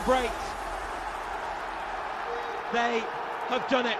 celebrate. They have done it.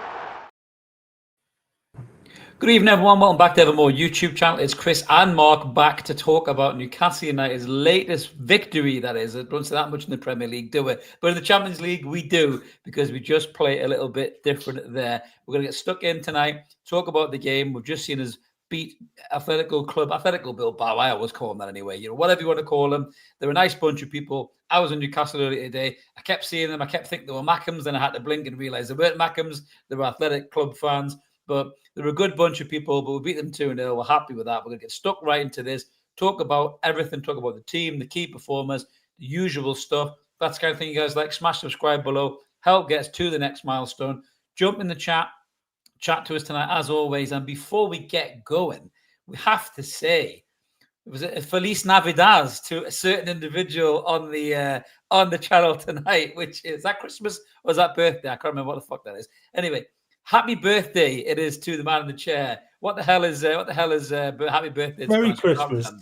Good evening, everyone. Welcome back to Evermore YouTube channel. It's Chris and Mark back to talk about Newcastle United's latest victory, that is. It don't say that much in the Premier League, do we? But in the Champions League, we do, because we just play a little bit different there. We're going to get stuck in tonight, talk about the game. We've just seen us beat Atletico Bilbao. I always call them that anyway. You know, whatever you want to call them. They're a nice bunch of people. I was in Newcastle earlier today. I kept seeing them. I kept thinking they were Mackems. Then I had to blink and realize they weren't Mackems. They were Athletic Club fans. But they're a good bunch of people, but we beat them 2-0. We're happy with that. We're going to get stuck right into this, talk about everything, talk about the team, the key performers, the usual stuff. If that's the kind of thing you guys like, smash subscribe below. Help get us to the next milestone. Jump in the chat to us tonight, as always. And before we get going, we have to say, it was a Feliz Navidad to a certain individual on the channel tonight, which is that Christmas or is that birthday? I can't remember what the fuck that is. Anyway, happy birthday it is to the man in the chair. What the hell is happy birthday? Merry Christmas.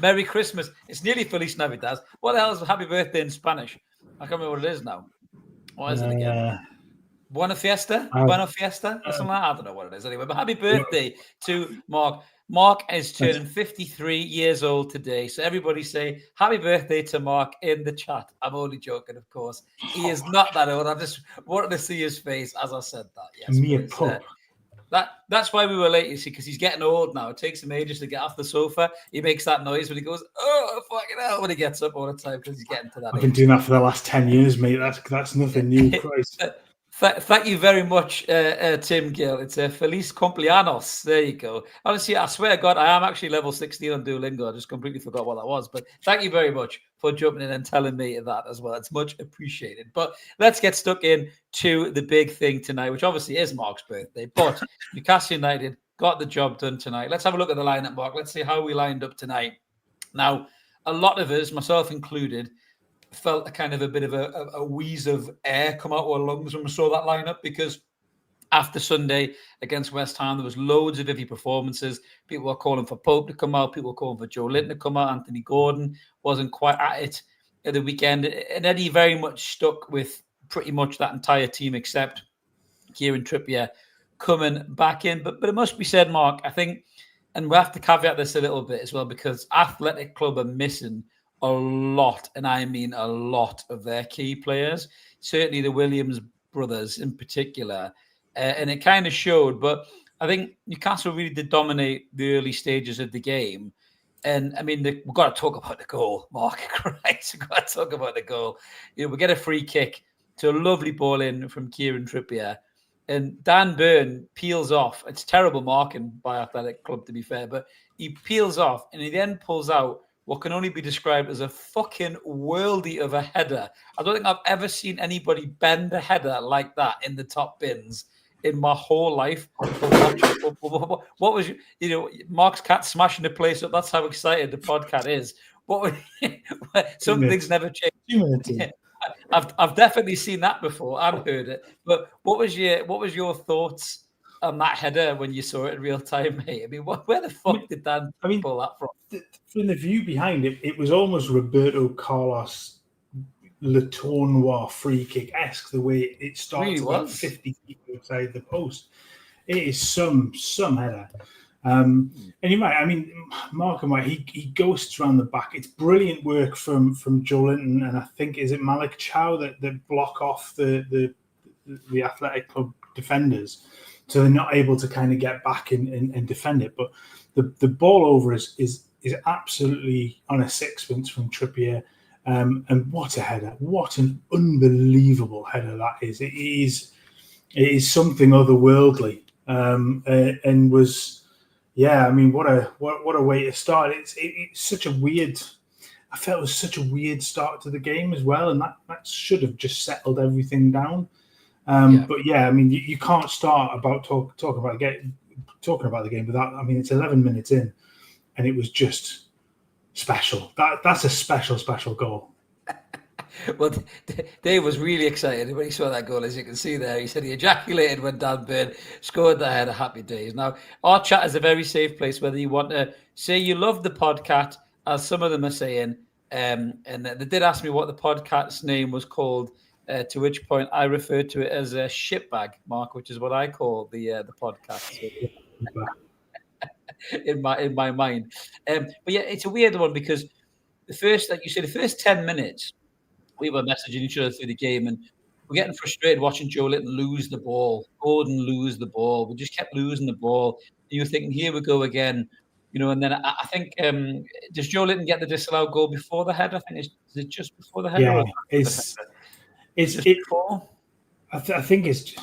Merry Christmas. It's nearly Feliz Navidad. What the hell is happy birthday in Spanish? I can't remember what it is now. What is it again? Buena Fiesta? Buena Fiesta? Or something like that? I don't know what it is anyway. But happy birthday to Mark. Mark is turning 53 years old today. So everybody say happy birthday to Mark in the chat. I'm only joking, of course. He is not that old. I just wanted to see his face as I said that. Yes, that's why we were late, you see, because he's getting old now. It takes him ages to get off the sofa. He makes that noise when he goes, oh, fucking hell, when he gets up all the time because he's getting to that I've been doing that for the last 10 years, mate. That's nothing new, Christ. Thank you very much, Tim Gill. It's a Feliz Cumpleaños. There you go. Honestly, I swear to God, I am actually level 16 on Duolingo. I just completely forgot what that was. But thank you very much for jumping in and telling me that as well. It's much appreciated. But let's get stuck in to the big thing tonight, which obviously is Mark's birthday. But Newcastle United got the job done tonight. Let's have a look at the lineup, Mark. Let's see how we lined up tonight. Now, a lot of us, myself included, felt a bit of a wheeze of air come out of our lungs when we saw that lineup, because after Sunday against West Ham, there was loads of iffy performances. People were calling for Pope to come out. People were calling for Joelinton to come out. Anthony Gordon wasn't quite at it at the weekend. And Eddie very much stuck with pretty much that entire team except Kieran Trippier coming back in. But it must be said, Mark, I think, and we have to caveat this a little bit as well, because Athletic Club are missing a lot, and I mean a lot, of their key players, certainly the Williams brothers in particular, and it kind of showed. But I think Newcastle really did dominate the early stages of the game. And I mean, we've got to talk about the goal, Mark. Christ, we've got to talk about the goal. You know, we get a free kick to a lovely ball in from Kieran Trippier, and Dan Burn peels off. It's terrible marking by Athletic Club, to be fair, but he peels off and he then pulls out what can only be described as a fucking worldy of a header. I don't think I've ever seen anybody bend a header like that in the top bins in my whole life. What was Mark's cat smashing the place up? That's how excited the podcast is. Some things never change. I've definitely seen that before and heard it. But what was your thoughts on that header when you saw it in real time, mate? I mean, where the fuck did Dan pull that from? From the view behind it, it was almost Roberto Carlos Le Tournois free kick-esque, the way it starts really about 50 feet outside the post. It is some header. And you're right. I mean, Mark and White, he ghosts around the back. It's brilliant work from Joelinton, and I think, is it Malik Chow that block off the Athletic Club defenders, so they're not able to kind of get back and defend it. But the ball over is absolutely on a sixpence from Trippier. And what a header. What an unbelievable header that is. It is something otherworldly. And was, yeah, I mean, what a way to start. It's such a weird, I felt it was such a weird start to the game as well. And that should have just settled everything down. But yeah, I mean, you can't start about talking about the game without, I mean, it's 11 minutes in and it was just special. That's a special goal. Well, Dave was really excited when he saw that goal, as you can see there. He said he ejaculated when Dan Burn scored that header. Happy days. Now, our chat is a very safe place, whether you want to say you love the podcast, as some of them are saying, And they did ask me what the podcast's name was called, to which point I referred to it as a shitbag, Mark, which is what I call the podcast in my mind. But yeah, it's a weird one because the first 10 minutes, we were messaging each other through the game, and we're getting frustrated watching Joelinton lose the ball, Gordon lose the ball. We just kept losing the ball. And you were thinking, here we go again. And then I think, does Joelinton get the disallowed goal before the header? I think is it just before the header? Yeah, it's just before. I think it's.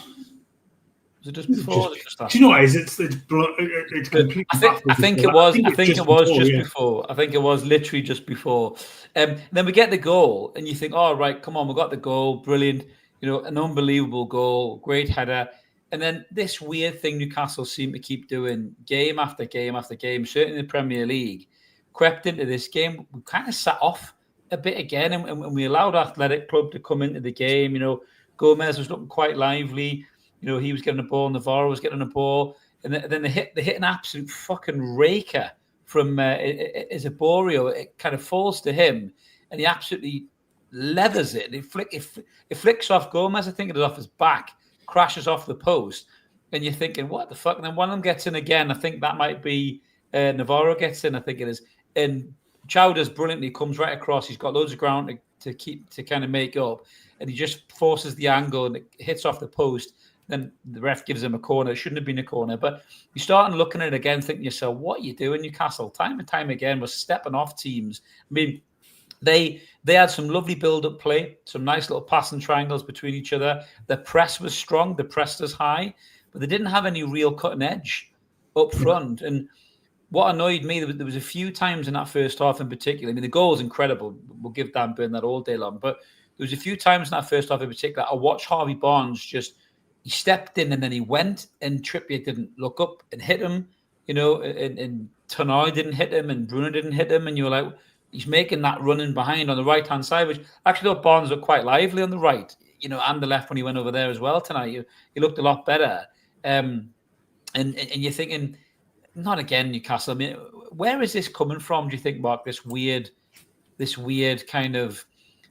Was it just before? Do you know what it is? It's completely. I think it was just before. I think it was literally just before. Then we get the goal, and you think, "Oh, right, come on, we got the goal, brilliant! An unbelievable goal, great header." And then this weird thing Newcastle seem to keep doing, game after game after game, certainly in the Premier League, crept into this game. We kind of sat off a bit again, and we allowed Athletic Club to come into the game. Gomez was looking quite lively. He was getting a ball, Navarro was getting a ball, and then they hit an absolute fucking raker from Isaborio. It kind of falls to him, and he absolutely leathers it. It flicks off Gomez. I think it is off his back, crashes off the post, and you're thinking, what the fuck? And then one of them gets in again. I think that might be Navarro gets in. I think it is, and Chowdhury brilliantly comes right across. He's got loads of ground to kind of make up, and he just forces the angle and it hits off the post. Then the ref gives him a corner. It shouldn't have been a corner. But you start looking at it again, thinking to yourself, what are you doing, Newcastle? Time and time again was stepping off teams. I mean, they had some lovely build-up play, some nice little passing triangles between each other. The press was strong. The press was high. But they didn't have any real cutting edge up front. And what annoyed me, there was a few times in that first half in particular. I mean, the goal was incredible. We'll give Dan Burn that all day long. But there was a few times in that first half in particular, I watched Harvey Barnes he stepped in and then he went, and Trippier didn't look up and hit him, and Tonali didn't hit him, and Bruno didn't hit him, and you were like, he's making that running behind on the right-hand side, which actually thought Barnes looked quite lively on the right, and the left when he went over there as well tonight. He looked a lot better. And you're thinking, not again, Newcastle. I mean, where is this coming from, do you think, Mark, this weird kind of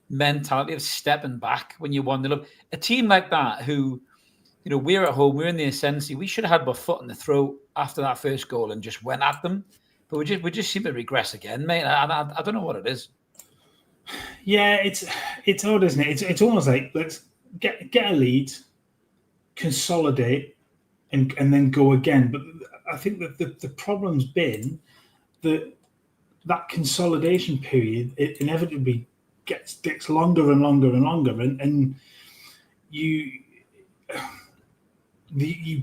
mentality of stepping back when you 1-0 up? A team like that who... we're at home, we're in the ascendancy. We should have had our foot in the throat after that first goal and just went at them. But we just seem to regress again, mate. I don't know what it is. Yeah, it's odd, isn't it? It's almost like, let's get a lead, consolidate, and then go again. But I think that the problem's been that consolidation period, it inevitably gets longer and longer and longer, and you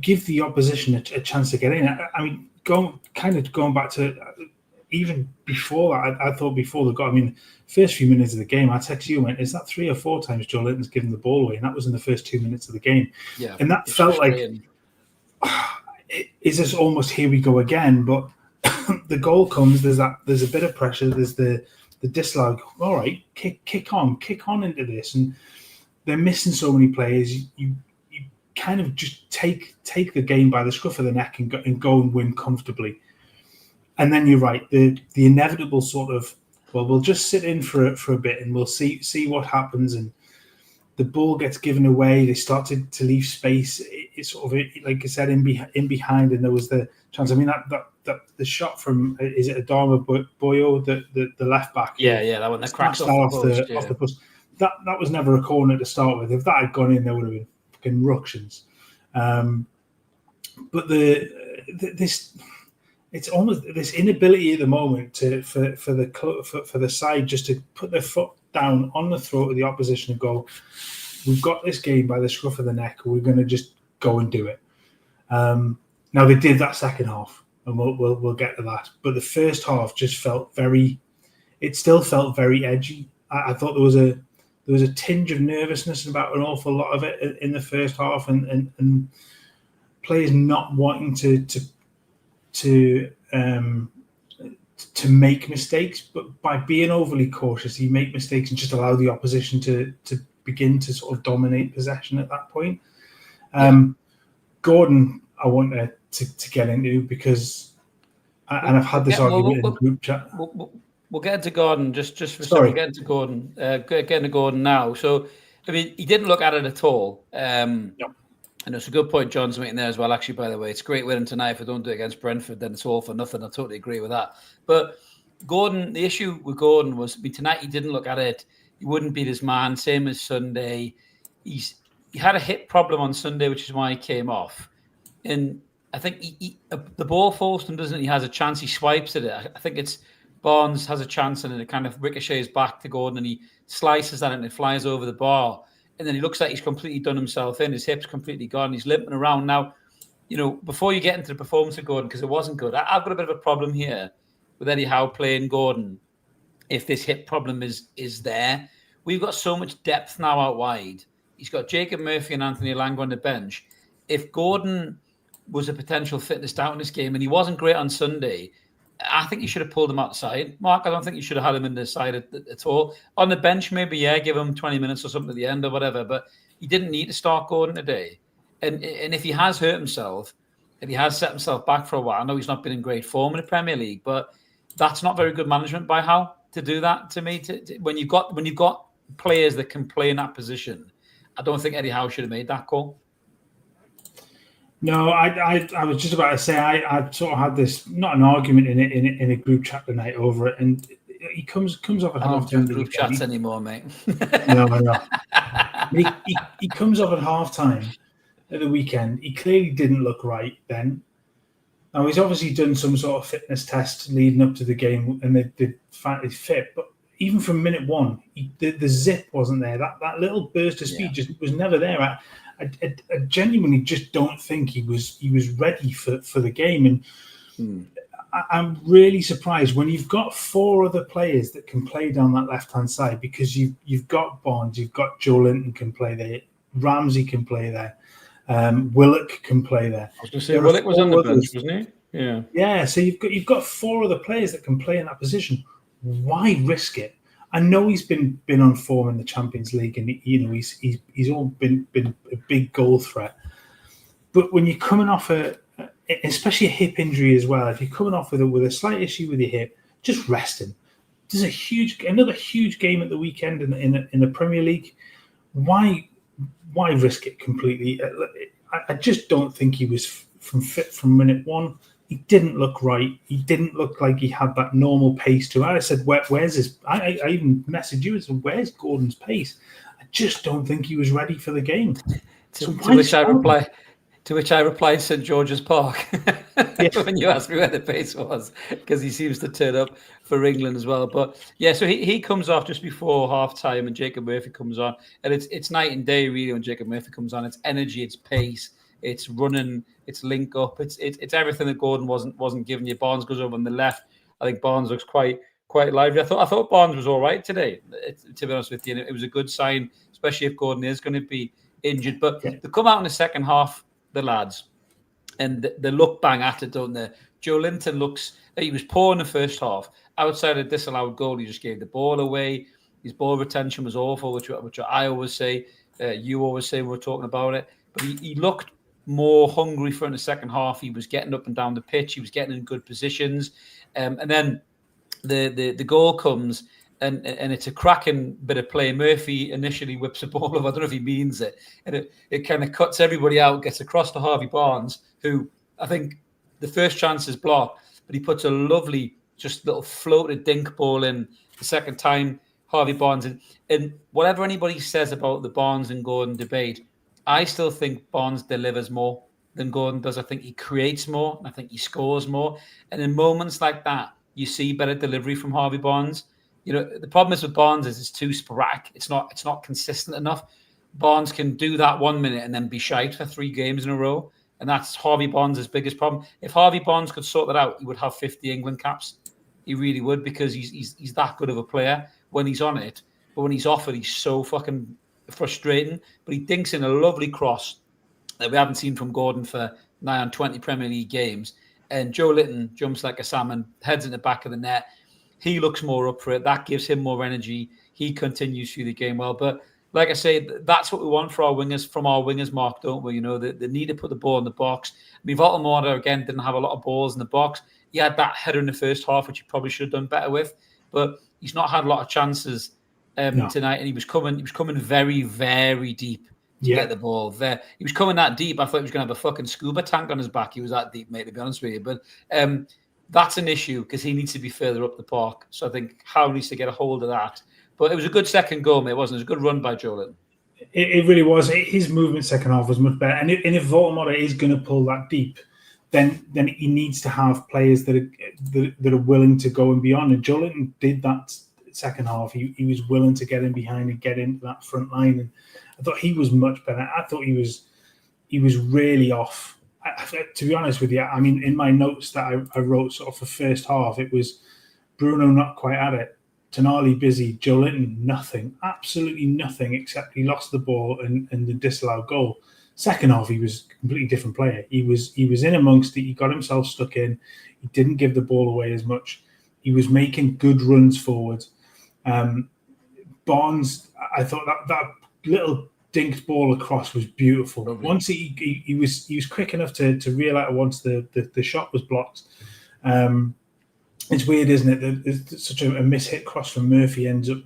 give the opposition a chance to get in. I mean, going back to even before that, I thought before the goal, I mean, first few minutes of the game, I texted you and went, is that 3 or 4 times Joelinton's given the ball away? And that was in the first 2 minutes of the game. Yeah, and that felt like, is this almost here we go again? But the goal comes, there's a bit of pressure, there's the dislike. All right, kick on into this. And they're missing so many players. You kind of just take the game by the scruff of the neck and go and win comfortably. And then you're right, the inevitable sort of, well, we'll just sit in for a bit and we'll see what happens. And the ball gets given away. They started to leave space. It's sort of, like I said, in behind, and there was the chance. I mean, that the shot from, is it Adama Boyo, the left back? Yeah, that one that cracks off the post. That was never a corner to start with. If that had gone in, there would have been fucking ructions. But it's almost this inability at the moment for the side just to put their foot down on the throat of the opposition and go, we've got this game by the scruff of the neck. We're going to just go and do it. Now they did that second half, and we'll get to that. But the first half just felt still felt very edgy. I thought there was a tinge of nervousness about an awful lot of it in the first half, and players not wanting to make mistakes, but by being overly cautious, you make mistakes and just allow the opposition to begin to sort of dominate possession at that point. Gordon, I want to get into, because, and I've had this argument in the group chat. We'll get into Gordon just for a second. Sorry. We'll get into Gordon. Getting to Gordon now. So, I mean, he didn't look at it at all. And it's a good point John's making there as well, actually, by the way. It's great winning tonight. If we don't do it against Brentford, then it's all for nothing. I totally agree with that. But Gordon, the issue with Gordon was, I mean, tonight he didn't look at it. He wouldn't beat his man, same as Sunday. He had a hip problem on Sunday, which is why he came off. And I think the ball falls to him, doesn't it? He has a chance. He swipes at it. I think it's Barnes has a chance, and it kind of ricochets back to Gordon, and he slices at it, and it flies over the bar. And then he looks like he's completely done himself in. His hip's completely gone. He's limping around. Now, you know, before you get into the performance of Gordon, because it wasn't good, I've got a bit of a problem here with Eddie Howe playing Gordon if this hip problem is there. We've got so much depth now out wide. He's got Jacob Murphy and Anthony Elanga on the bench. If Gordon was a potential fitness doubt in this game, and he wasn't great on Sunday, I think you should have pulled him outside. Mark, I don't think you should have had him in the side at all. On the bench, maybe, yeah, give him 20 minutes or something at the end or whatever, but he didn't need to start Gordon today. And if he has hurt himself, if he has set himself back for a while, I know he's not been in great form in the Premier League, but that's not very good management by Howe to do that to me. When you've got players that can play in that position, I don't think Eddie Howe should have made that call. No, I was just about to say I sort of had this, not an argument in a group chat tonight over it, and he comes off at half time. Group chats anymore, mate. No. He comes off at half time at the weekend. He clearly didn't look right then. Now he's obviously done some sort of fitness test leading up to the game, and they found he's fit. But even from minute one, the zip wasn't there. That little burst of speed just was never there. I genuinely just don't think he was ready for the game, and I'm really surprised when you've got four other players that can play down that left hand side, because you've got Barnes, you've got Joelinton can play there, Ramsey can play there, Willock can play there. I was going to say Willock was on the bench, wasn't he? Yeah. So you've got four other players that can play in that position. Why risk it? I know he's been on form in the Champions League, and he's all been a big goal threat. But when you're coming off especially a hip injury as well, if you're coming off with a slight issue with your hip, just rest him. There's another huge game at the weekend in the Premier League. Why risk it completely? I just don't think he was fit from minute one. He didn't look right. He didn't look like he had that normal pace to him. I said, where's his... I even messaged you and said, where's Gordon's pace? I just don't think he was ready for the game. To which I replied St. George's Park when you asked me where the pace was, because he seems to turn up for England as well. But yeah, so he comes off just before half time, and Jacob Murphy comes on, and it's night and day really when Jacob Murphy comes on. It's energy, it's pace, it's running, it's link up, it's everything that Gordon wasn't giving you. Barnes goes over on the left. I think Barnes looks quite lively. I thought Barnes was all right today, to be honest with you. And it was a good sign, especially if Gordon is going to be injured. But they come out in the second half, the lads, and they look bang at it, don't they? Joelinton looks, he was poor in the first half. Outside of disallowed goal, he just gave the ball away. His ball retention was awful, which I always say, you always say when we're talking about it. But he looked more hungry for in the second half. He was getting up and down the pitch. He was getting in good positions. And then the goal comes, and it's a cracking bit of play. Murphy initially whips a ball over. I don't know if he means it. And it kind of cuts everybody out, gets across to Harvey Barnes, who I think the first chance is blocked, but he puts a lovely, just little floated dink ball in the second time, Harvey Barnes. And whatever anybody says about the Barnes and Gordon debate, I still think Barnes delivers more than Gordon does. I think he creates more, and I think he scores more. And in moments like that, you see better delivery from Harvey Barnes. You know, the problem is with Barnes is it's too sporadic. It's not consistent enough. Barnes can do that 1 minute and then be shite for 3 games in a row. And that's Harvey Barnes' biggest problem. If Harvey Barnes could sort that out, he would have 50 England caps. He really would, because he's that good of a player when he's on it. But when he's off it, he's so fucking frustrating. But he dinks in a lovely cross that we haven't seen from Gordon for nigh on 20 Premier League games. And Joelinton jumps like a salmon, heads in the back of the net. He looks more up for it. That gives him more energy. He continues through the game well. But like I say, that's what we want for our wingers, from our wingers, Mark, don't we? You know, they need to put the ball in the box. I mean, Voltemorda, again, didn't have a lot of balls in the box. He had that header in the first half, which he probably should have done better with. but he's not had a lot of chances tonight, and he was coming very, very deep to get the ball there. He was coming that deep. I thought he was going to have a fucking scuba tank on his back. He was that deep, mate, to be honest with you. But that's an issue because he needs to be further up the park. So I think Howe needs to get a hold of that. But it was a good second goal, mate, wasn't it? It was a good run by Joelinton. It really was. His movement second half was much better. And if Voldemort is going to pull that deep, then he needs to have players that are willing to go and beyond. And Joelinton did that second half. He was willing to get in behind and get into that front line. And I thought he was much better. I thought he was really off. To be honest with you, I mean, in my notes that I wrote sort of for first half, it was Bruno not quite at it, Tonali busy, Joelinton nothing, absolutely nothing, except he lost the ball and the disallowed goal. Second half, he was a completely different player. He was in amongst it. He got himself stuck in. He didn't give the ball away as much. He was making good runs forward. Barnes, I thought that little dinked ball across was beautiful. Lovely. Once he was quick enough to reel out once the shot was blocked. It's weird, isn't it? That there's such a mishit cross from Murphy ends up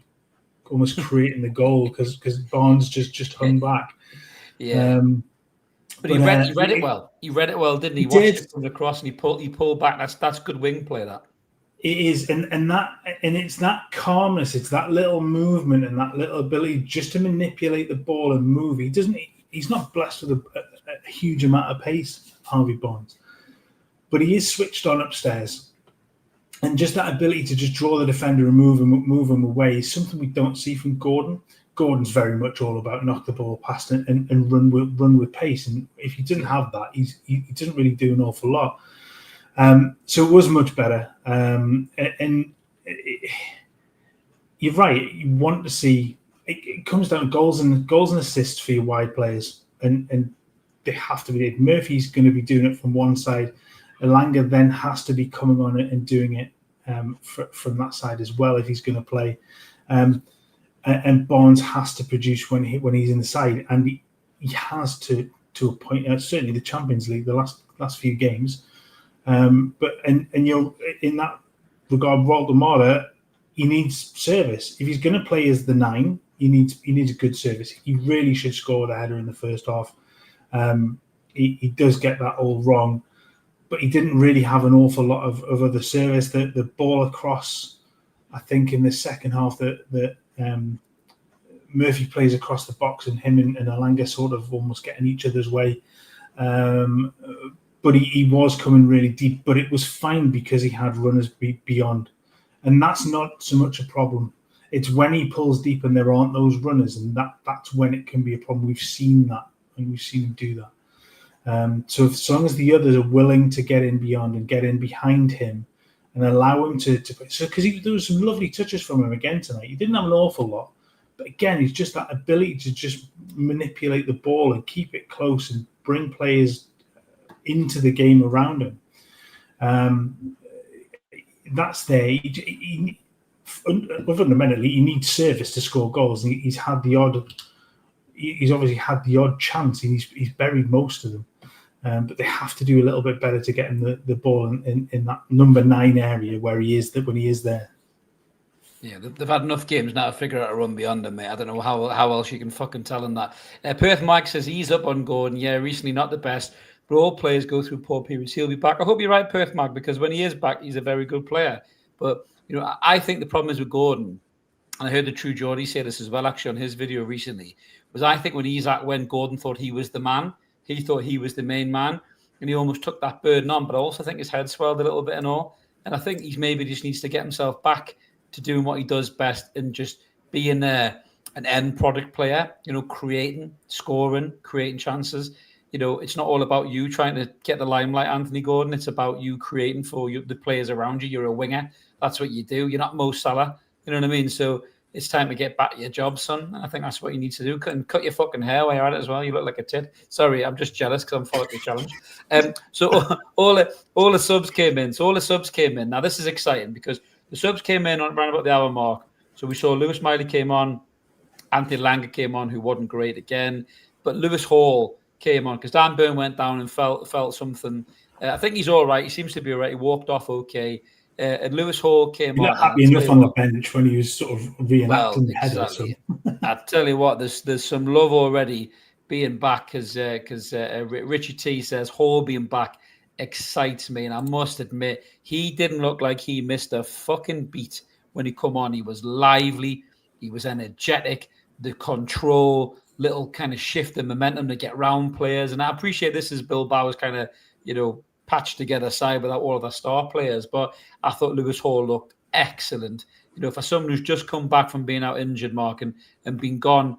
almost creating the goal because Barnes just hung back. Yeah, but he read it well. He read it well, didn't he? He watched it from across and he pulled back. That's good wing play. That it is, and it's that calmness. It's that little movement and that little ability just to manipulate the ball and move. He's not blessed with a huge amount of pace, Harvey Barnes, but he is switched on upstairs. And just that ability to just draw the defender and move him away is something we don't see from Gordon. Gordon's very much all about knock the ball past and run with pace. And if he didn't have that, he doesn't really do an awful lot. So it was much better. You're right. You want to see it comes down to goals and assists for your wide players, and they have to be. Murphy's going to be doing it from one side. Elanga then has to be coming on it and doing it from that side as well if he's going to play. And Barnes has to produce when he's in the side, and he has to a point. Certainly the Champions League, the last few games. But you're in that regard, Waldemar, he needs service. If he's going to play as the 9, he needs a good service. He really should score with a header in the first half. He does get that all wrong. But he didn't really have an awful lot of other service. The ball across, I think, in the second half, that Murphy plays across the box and him and Elanga sort of almost get in each other's way. But he was coming really deep. But it was fine because he had runners beyond. And that's not so much a problem. It's when he pulls deep and there aren't those runners. And that's when it can be a problem. We've seen that. And we've seen him do that. So as long as the others are willing to get in beyond and get in behind him and allow him to because there was some lovely touches from him again tonight. He didn't have an awful lot, but again, he's just that ability to just manipulate the ball and keep it close and bring players into the game around him. That's there. Fundamentally, he needs service to score goals. And he's obviously had the odd chance, and he's buried most of them. But they have to do a little bit better to get him the ball in that number 9 area where he is when he is there. Yeah, they've had enough games now to figure out a run beyond him, mate. I don't know how else you can fucking tell him that. Perth Mike says he's up on Gordon. Yeah, recently not the best, but all players go through poor periods. He'll be back. I hope you're right, Perth Mike, because when he is back, he's a very good player. But I think the problem is with Gordon, and I heard the True Geordie say this as well, actually, on his video recently, was I think when Gordon thought he was the man, he thought he was the main man, and he almost took that burden on. But I also think his head swelled a little bit and all. And I think he maybe just needs to get himself back to doing what he does best and just being an end product player, creating, scoring, creating chances. It's not all about you trying to get the limelight, Anthony Gordon. It's about you creating for the players around you. You're a winger. That's what you do. You're not Mo Salah. You know what I mean? So it's time to get back to your job, son. And I think that's what you need to do. And cut your fucking hair while you're at it as well. You look like a tit. Sorry, I'm just jealous because I'm following the challenge. So all the subs came in. Now, this is exciting because the subs came in around about the hour mark. So we saw Lewis Miley came on. Anthony Elanga came on, who wasn't great again. But Lewis Hall came on because Dan Burn went down and felt something. I think he's all right. He seems to be all right. He walked off okay. And Lewis Hall came You're on. not happy enough on the bench when he was sort of reenacting the header. Exactly. I tell you what, there's some love already being back because Richie T says Hall being back excites me, and I must admit he didn't look like he missed a fucking beat when he come on. He was lively, he was energetic, the control, little kind of shift in momentum to get round players, and I appreciate this is Bilbao's kind of patched together side without all of their star players, but I thought Lewis Hall looked excellent. For someone who's just come back from being out injured, Mark, and been gone,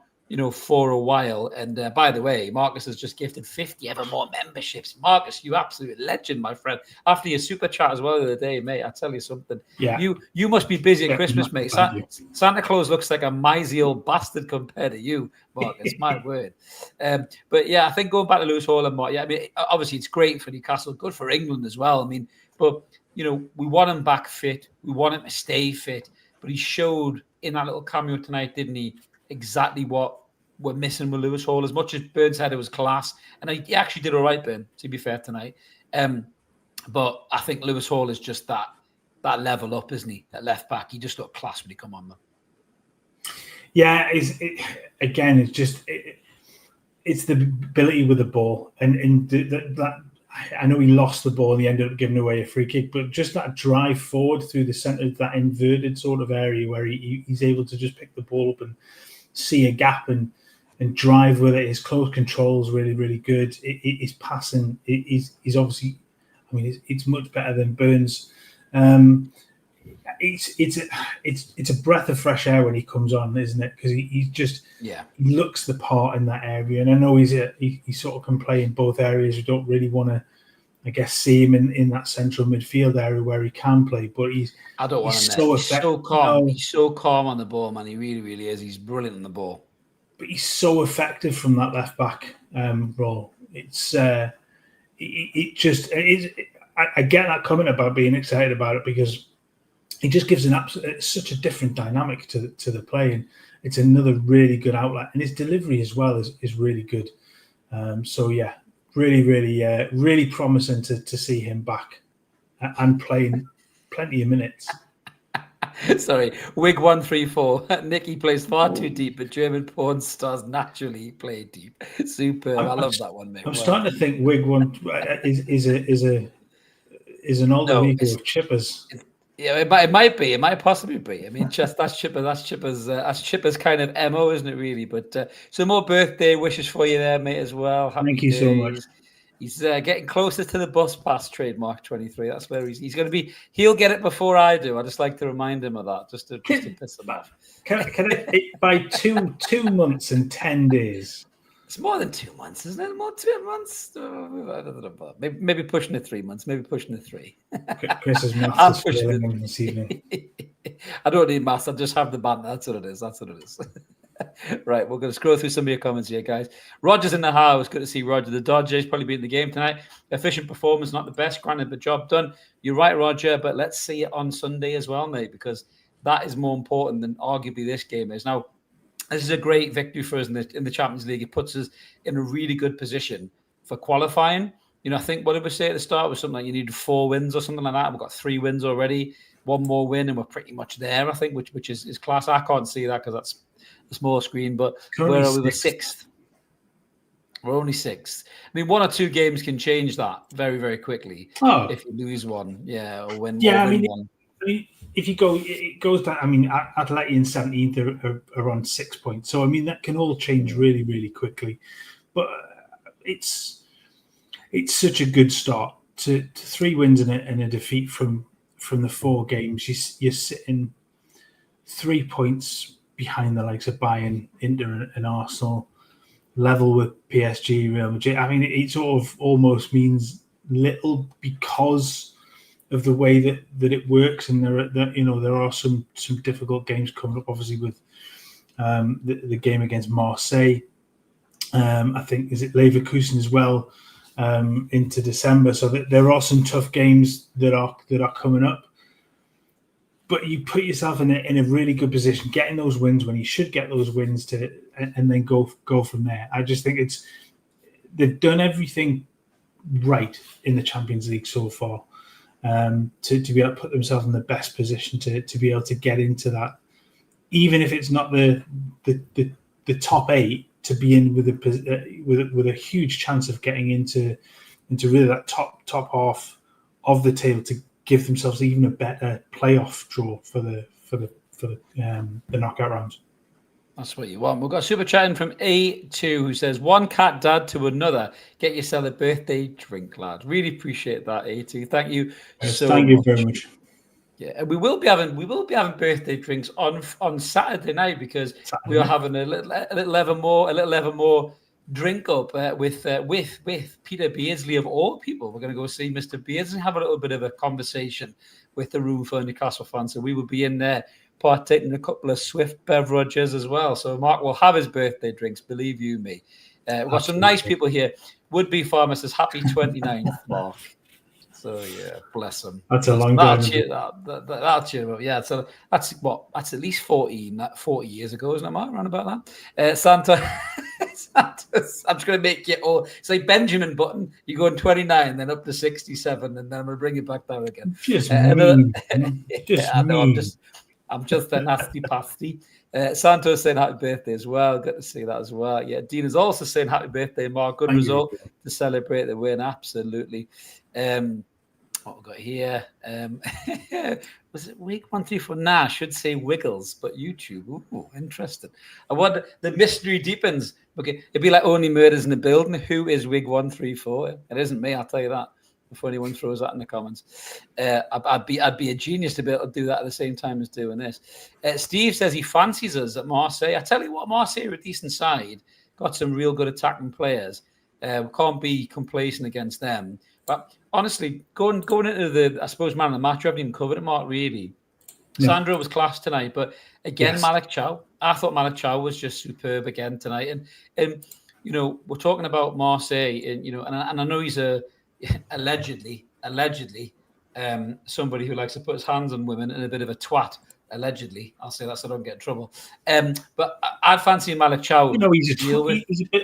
for a while. And by the way, Marcus has just gifted 50 ever more memberships. Marcus, you absolute legend, my friend. After your super chat as well the other day, mate, I tell you something. Yeah. You must be busy at Christmas, mate. Santa Claus looks like a miserly old bastard compared to you, Marcus. My word. But yeah, I think going back to Lewis Hall and Mark, obviously it's great for Newcastle, good for England as well. But we want him back fit. We want him to stay fit. But he showed in that little cameo tonight, didn't he, exactly what we're missing with Lewis Hall. As much as Burn said it was class, and he actually did all right, Burn, to be fair, tonight. But I think Lewis Hall is just that level up, isn't he? That left back. He just looked class when he come on, man. Yeah, it's the ability with the ball, and that I know he lost the ball and he ended up giving away a free kick, but just that drive forward through the centre, that inverted sort of area where he's able to just pick the ball up and see a gap and drive with it. His close control is really, really good. His passing is obviously, it's much better than Burns. It's a breath of fresh air when he comes on, isn't it? Because he looks the part in that area, and I know he sort of can play in both areas. We don't really want to, I guess, see him in that central midfield area where he can play. But he's so calm. He's so calm on the ball, man. He really, really is. He's brilliant on the ball. But he's so effective from that left back role. I get that comment about being excited about it because it just gives such a different dynamic to the play, and it's another really good outlet. And his delivery as well is really good. So yeah, really, really, really promising to see him back and playing plenty of minutes. Sorry, Wig 134. Nicky plays far too deep, but German porn stars naturally play deep. Superb. I love that one, mate. I'm starting to think Wig 1 is an older ego of Chippers. Yeah, it might be. It might possibly be. That's Chipper's kind of MO, isn't it, really? But some more birthday wishes for you there, mate, as well. Happy Thank you so much. He's getting closer to the bus pass trademark 23. That's where he's going to be. He'll get it before I do. I just like to remind him of that, just to piss him off. Can it by 2 months and 10 days? It's more than 2 months, isn't it? More 2 months? Maybe pushing it 3 months. Maybe pushing it 3. Chris's maths is failing this evening. I don't need maths. I just have the banter. That's what it is. Right, we're going to scroll through some of your comments here, guys. Roger's in the house. Good to see Roger. The Dodgers probably beating the game tonight. Efficient performance, not the best, granted, but job done. You're right, Roger, but let's see it on Sunday as well, mate, because that is more important than arguably this game is. Now, this is a great victory for us in the Champions League. It puts us in a really good position for qualifying. I think what did we say at the start was something like you need 4 wins or something like that. We've got 3 wins already, 1 more win, and we're pretty much there, I think, which is class. I can't see that because that's a small screen, but where are we? We're 6th. We're only 6th. 1 or 2 games can change that very, very quickly. If you lose one, or win. Yeah, one. If you go, it goes down. Atleti in 17th are on 6 points. So that can all change really, really quickly. But it's such a good start to 3 wins and a defeat from the 4 games. You're sitting 3 points behind the likes of Bayern, Inter, and Arsenal, level with PSG, Real Madrid. It sort of almost means little because of the way that it works, and there are some difficult games coming up. Obviously, with the game against Marseille, I think is it Leverkusen as well into December. So there are some tough games that are coming up. But you put yourself in a really good position, getting those wins when you should get those wins and then go from there. I just think they've done everything right in the Champions League so far. to be able to put themselves in the best position to be able to get into that, even if it's not the top 8, to be in with a huge chance of getting into really that top half of the table, to give themselves even a better playoff draw for the knockout rounds. That's what you want. We've got a super chat in from A2 who says, one cat dad to another. Get yourself a birthday drink, lad. Really appreciate that, A2. Thank you so much. Thank you very much. Yeah, and we will be having birthday drinks on Saturday night, because we are having a little ever more drink up with Peter Beardsley of all people. We're going to go see Mr. Beardsley and have a little bit of a conversation with the Room for Newcastle fans. So we will be in there partaking in a couple of swift beverages as well. So Mark will have his birthday drinks, believe you me. We've got some nice people here. Woodby Farmer says, happy 29th, Mark. So yeah, bless him. That's a long time. That's yeah. So that's at least 40 years ago, isn't it, Mark? Around about that. Santos, I'm just going to make you all. It's like Benjamin Button. You go in 29, then up to 67, and then I'm going to bring it back down again. Just mean. I'm just a nasty pasty. Santos saying happy birthday as well. Good to see that as well. Yeah, Dean is also saying happy birthday, Mark. Good result to celebrate the win. Absolutely. What we got here? Was it week 134? Nah, I should say Wiggles, but YouTube. Ooh, interesting. I wonder, the mystery deepens. Okay, it'd be like Only Murders in the Building. Who is Wig 134? It isn't me, I'll tell you that. Before anyone throws that in the comments, I'd be a genius to be able to do that at the same time as doing this. Steve says he fancies us at Marseille. I tell you what, Marseille are a decent side. Got some real good attacking players. We can't be complacent against them. But honestly, going into the, I suppose, man of the match, we haven't even covered it, Mark, really. Yeah. Sandro was class tonight, but again, yes. Malik Chow. I thought Malik Chow was just superb again tonight. And you know, we're talking about Marseille, and you know, and I know he's allegedly somebody who likes to put his hands on women and a bit of a twat. Allegedly, I'll say that so I don't get in trouble. But I'd fancy Malik Chow. You know,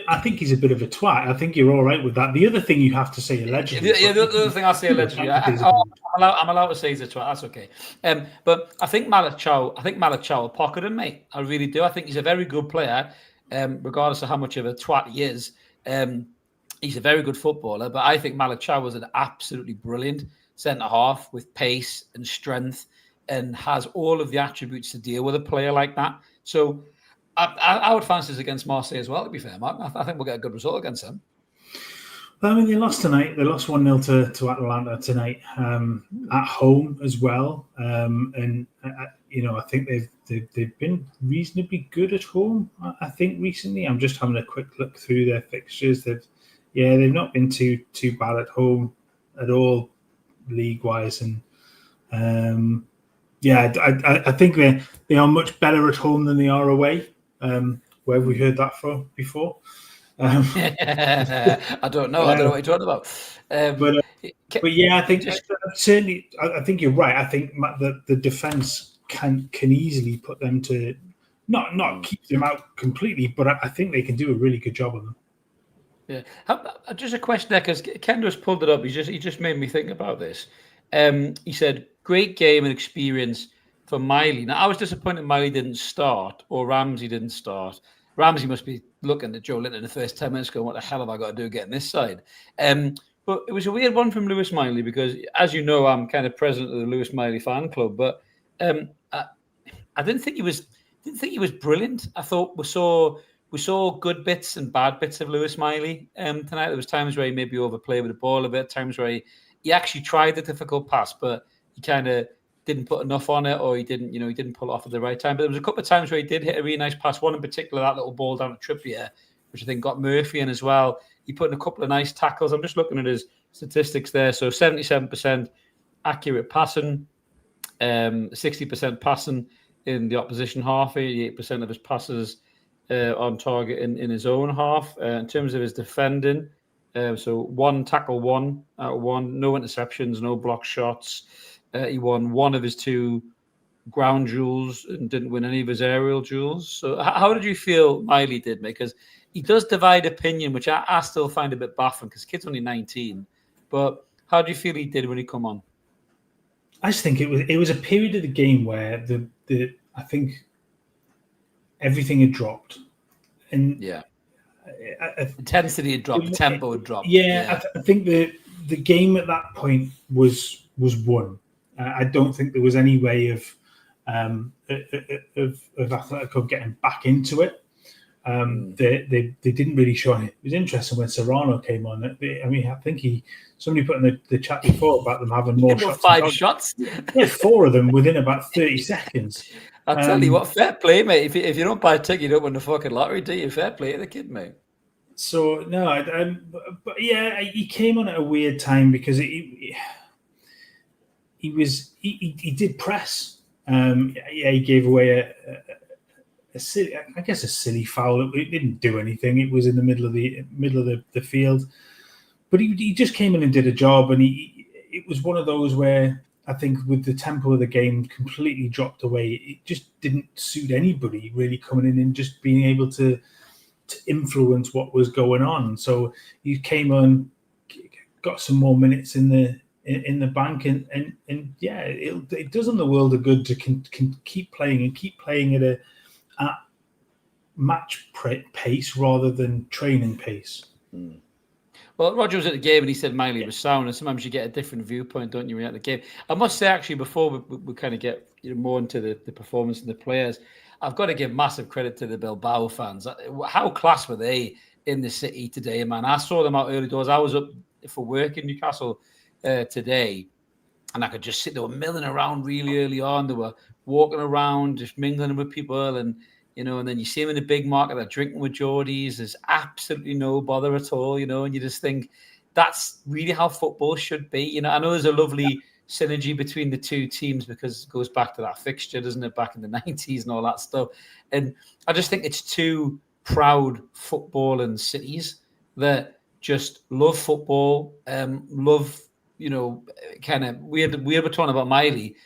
I think he's a bit of a twat. I think you're all right with that. The other thing you have to say allegedly. Yeah, the other thing I'll say allegedly. I'm allowed to say he's a twat. That's okay. But I think Malik Chow will pocket him, mate. I really do. I think he's a very good player, regardless of how much of a twat he is. He's a very good footballer, but I think Malik Chow was an absolutely brilliant centre-half with pace and strength, and has all of the attributes to deal with a player like that. So I would fancy this against Marseille as well, to be fair, Mark. I think we'll get a good result against them. Well, I mean, they lost tonight. They lost 1-0 to Atalanta tonight, at home as well. And you know, I think they've been reasonably good at home, I think, recently. I'm just having a quick look through their fixtures. They've not been too bad at home at all, league-wise. And I think they are much better at home than they are away. Where have we heard that from before? I don't know. I don't know what you're talking about. But yeah, I think certainly. I think you're right. I think the defense can easily put them to not keep them out completely, but I think they can do a really good job of them. Yeah. Just a question there, because Kendra's pulled it up. He just made me think about this. He said, great game and experience for Miley. Now, I was disappointed Miley didn't start, or Ramsey didn't start. Ramsey must be looking at Joelinton in the first 10 minutes going, what the hell have I got to do getting this side? But it was a weird one from Lewis Miley, because, as you know, I'm kind of president of the Lewis Miley fan club, but I didn't think he was brilliant. I thought we saw good bits and bad bits of Lewis Miley tonight. There was times where he maybe overplayed with the ball a bit, times where he actually tried the difficult pass, but he kind of didn't put enough on it, or he didn't pull it off at the right time. But there was a couple of times where he did hit a really nice pass. One in particular, that little ball down to Trippier, which I think got Murphy in as well. He put in a couple of nice tackles. I'm just looking at his statistics there. So 77% accurate passing, 60% passing in the opposition half, 88% of his passes on target in his own half. In terms of his defending, so one tackle, 1 out of 1, no interceptions, no block shots. He won one of his 2 ground duels and didn't win any of his aerial duels. So how did you feel Miley did, mate? Because he does divide opinion, which I still find a bit baffling, because kid's only 19. But how do you feel he did when he come on? I just think it was a period of the game where I think everything had dropped, and intensity had dropped, the tempo had dropped. Yeah, I think the game at that point was won. I don't think there was any way of Atletico getting back into it. They didn't really show it. It was interesting when Serrano came on. I mean, I think somebody put in the chat before about them having more shots. 5 shots. Yeah, 4 of them within about 30 seconds. I'll tell you what, fair play, mate. If you don't buy a ticket, you don't win the fucking lottery, do you? Fair play to the kid, mate. So no, but yeah, he came on at a weird time because he did press. He gave away a silly foul. It didn't do anything. It was in the middle of the field, but he just came in and did a job. And it was one of those where I think with the tempo of the game completely dropped away. It just didn't suit anybody really coming in and just being able to influence what was going on. So he came on, got some more minutes in the bank, and yeah, it does them the world of good to can keep playing at match pace rather than training pace. Well, Roger was at the game and he said Miley was sound, and sometimes you get a different viewpoint, don't you, at the game. I must say, actually, before we kind of get more into the performance and the players, I've got to give massive credit to the Bilbao fans. How class were they in the city today, man? I saw them out early doors. I was up for work in Newcastle today, and I could just see they were milling around really early on. They were walking around, just mingling with people, and and then you see them in the big market, they're drinking with Geordies. There's absolutely no bother at all, and you just think that's really how football should be. I know there's a lovely synergy between the two teams because it goes back to that fixture, doesn't it, back in the 90s and all that stuff. And I just think it's two proud footballing cities that just love football, love, kind of, we were talking about Miley,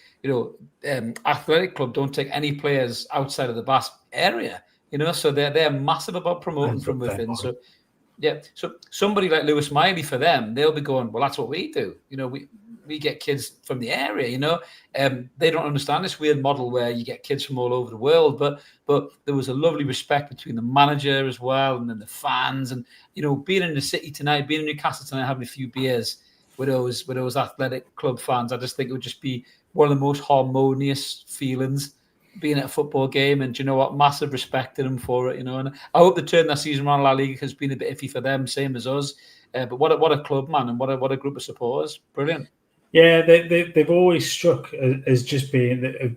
athletic club don't take any players outside of the Basque area, so they're massive about promoting from within. So yeah, so somebody like Lewis Miley, for them, they'll be going, well, that's what we do. We get kids from the area, they don't understand this weird model where you get kids from all over the world, but there was a lovely respect between the manager as well, and then the fans, and being in the city tonight, being in Newcastle tonight, having a few beers with those athletic club fans, I just think it would just be one of the most harmonious feelings being at a football game. And massive respect to them for it, and I hope they turn that season around. La Liga has been a bit iffy for them, same as us, but what a club, man, and what a group of supporters. Brilliant. Yeah, they've always struck as just being, they're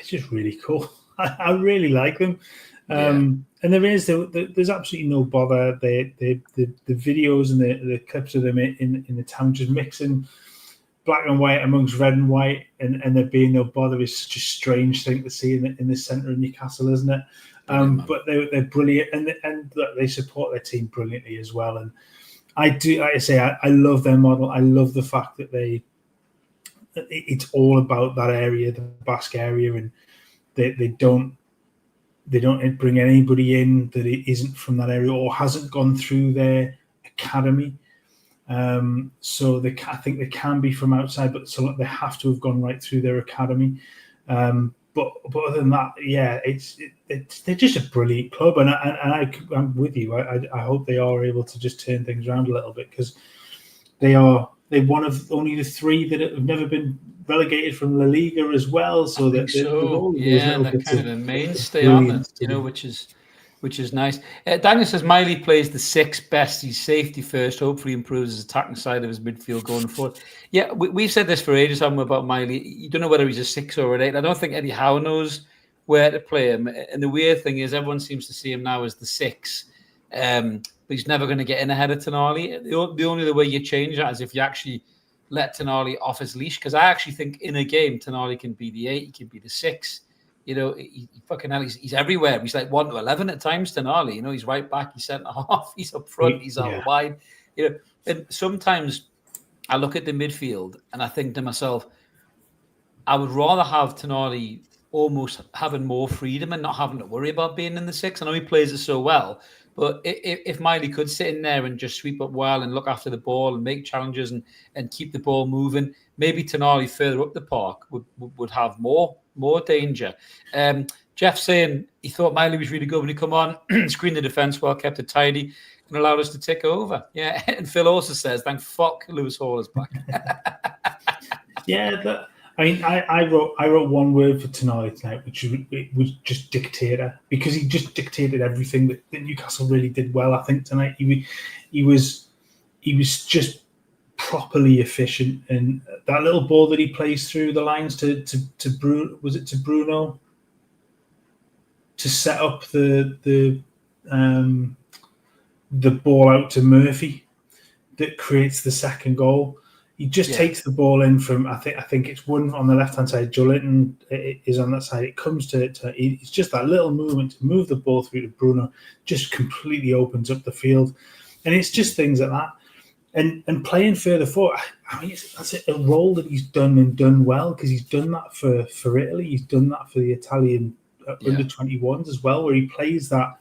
just really cool. I really like them. And there's absolutely no bother. The videos and the clips of them in the town just mixing black and white amongst red and white, and there being no bother is such a strange thing to see in the centre of Newcastle, isn't it? But they're brilliant, and they support their team brilliantly as well. And I do, like I say, I love their model. I love the fact that it's all about that area, the Basque area, and they don't bring anybody in that isn't from that area or hasn't gone through their academy. So I think they can be from outside, but so they have to have gone right through their academy. But other than that, yeah, they're just a brilliant club, and I'm with you. I hope they are able to just turn things around a little bit, because they're one of only the 3 that have never been relegated from La Liga as well. So they're kind of a mainstay on it, which is nice. Daniel says Miley plays the 6th best. He's safety first. Hopefully improves his attacking side of his midfield going forward. Yeah, we've said this for ages, haven't we, about Miley. You don't know whether he's a 6 or an 8. I don't think Eddie Howe knows where to play him. And the weird thing is everyone seems to see him now as the 6. But he's never going to get in ahead of Tonali. The only other way you change that is if you actually let Tonali off his leash. Because I actually think in a game, Tonali can be the 8, he can be the 6. He fucking hell, he's everywhere. He's like 1 to 11 at times, Tonali. He's right back, he's centre half, he's up front, he's out wide. And sometimes I look at the midfield and I think to myself, I would rather have Tonali almost having more freedom and not having to worry about being in the 6. I know he plays it so well, But if Miley could sit in there and just sweep up well and look after the ball and make challenges and keep the ball moving, maybe Tonali further up the park would have more danger. Jeff saying he thought Miley was really good when he come on, screened the defence well, kept it tidy, and allowed us to take over. Yeah, and Phil also says, thank fuck Lewis Hall is back. Yeah, I wrote one word for Tonali tonight, which was just dictator, because he just dictated everything that Newcastle really did well. I think tonight he was just properly efficient, and that little ball that he plays through the lines to Bruno, was it to Bruno, to set up the ball out to Murphy that creates the second goal. He just takes the ball in from, I think it's one on the left-hand side. Joelinton is on that side. It comes to it's just that little movement to move the ball through to Bruno, just completely opens up the field. And it's just things like that. And playing further forward, I mean, that's a role that he's done well, because he's done that for Italy. He's done that for the Italian under-21s as well, where he plays that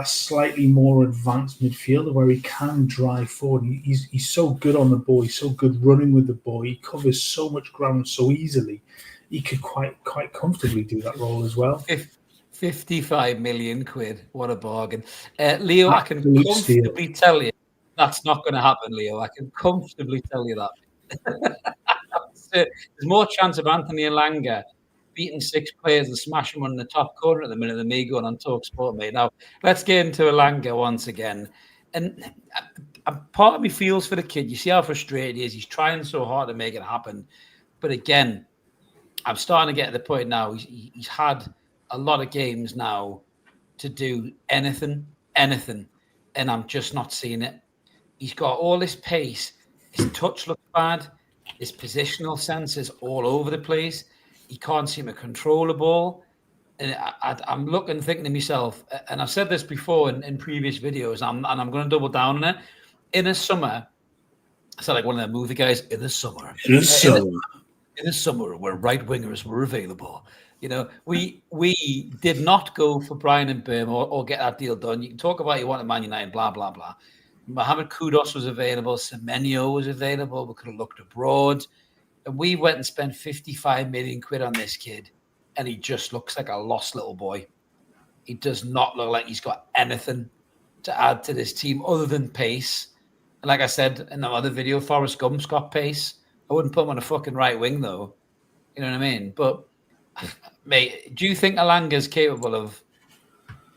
slightly more advanced midfielder where he can drive forward. He's so good on the ball. He's so good running with the ball. He covers so much ground so easily. He could quite comfortably do that role as well. 55 million quid. What a bargain. Leo, I can Absolute comfortably tell you that's not going to happen, Leo. I can comfortably tell you that. There's more chance of Anthony Elanga beating 6 players and smashing one in the top corner at the minute than me going on TalkSport, mate. Now, let's get into Elanga once again. And part of me feels for the kid. You see how frustrated he is. He's trying so hard to make it happen. But again, I'm starting to get to the point now. He's had a lot of games now to do anything, and I'm just not seeing it. He's got all this pace. His touch looks bad. His positional sense is all over the place. He can't seem to control the ball. And I'm looking, thinking to myself, and I've said this before in previous videos, and I'm going to double down on it. In the summer, I sound like one of the movie guys, in the summer where right wingers were available. You know, we did not go for Brian and Burn or get that deal done. You can talk about you want a Man United, blah, blah, blah. Mohamed Kudus was available. Semenyo was available. We could have looked abroad. And we went and spent 55 million quid on this kid. And he just looks like a lost little boy. He does not look like he's got anything to add to this team other than pace. And like I said in the other video, Forrest Gump's got pace. I wouldn't put him on a fucking right wing, though. You know what I mean? But, mate, do you think Elanga's capable of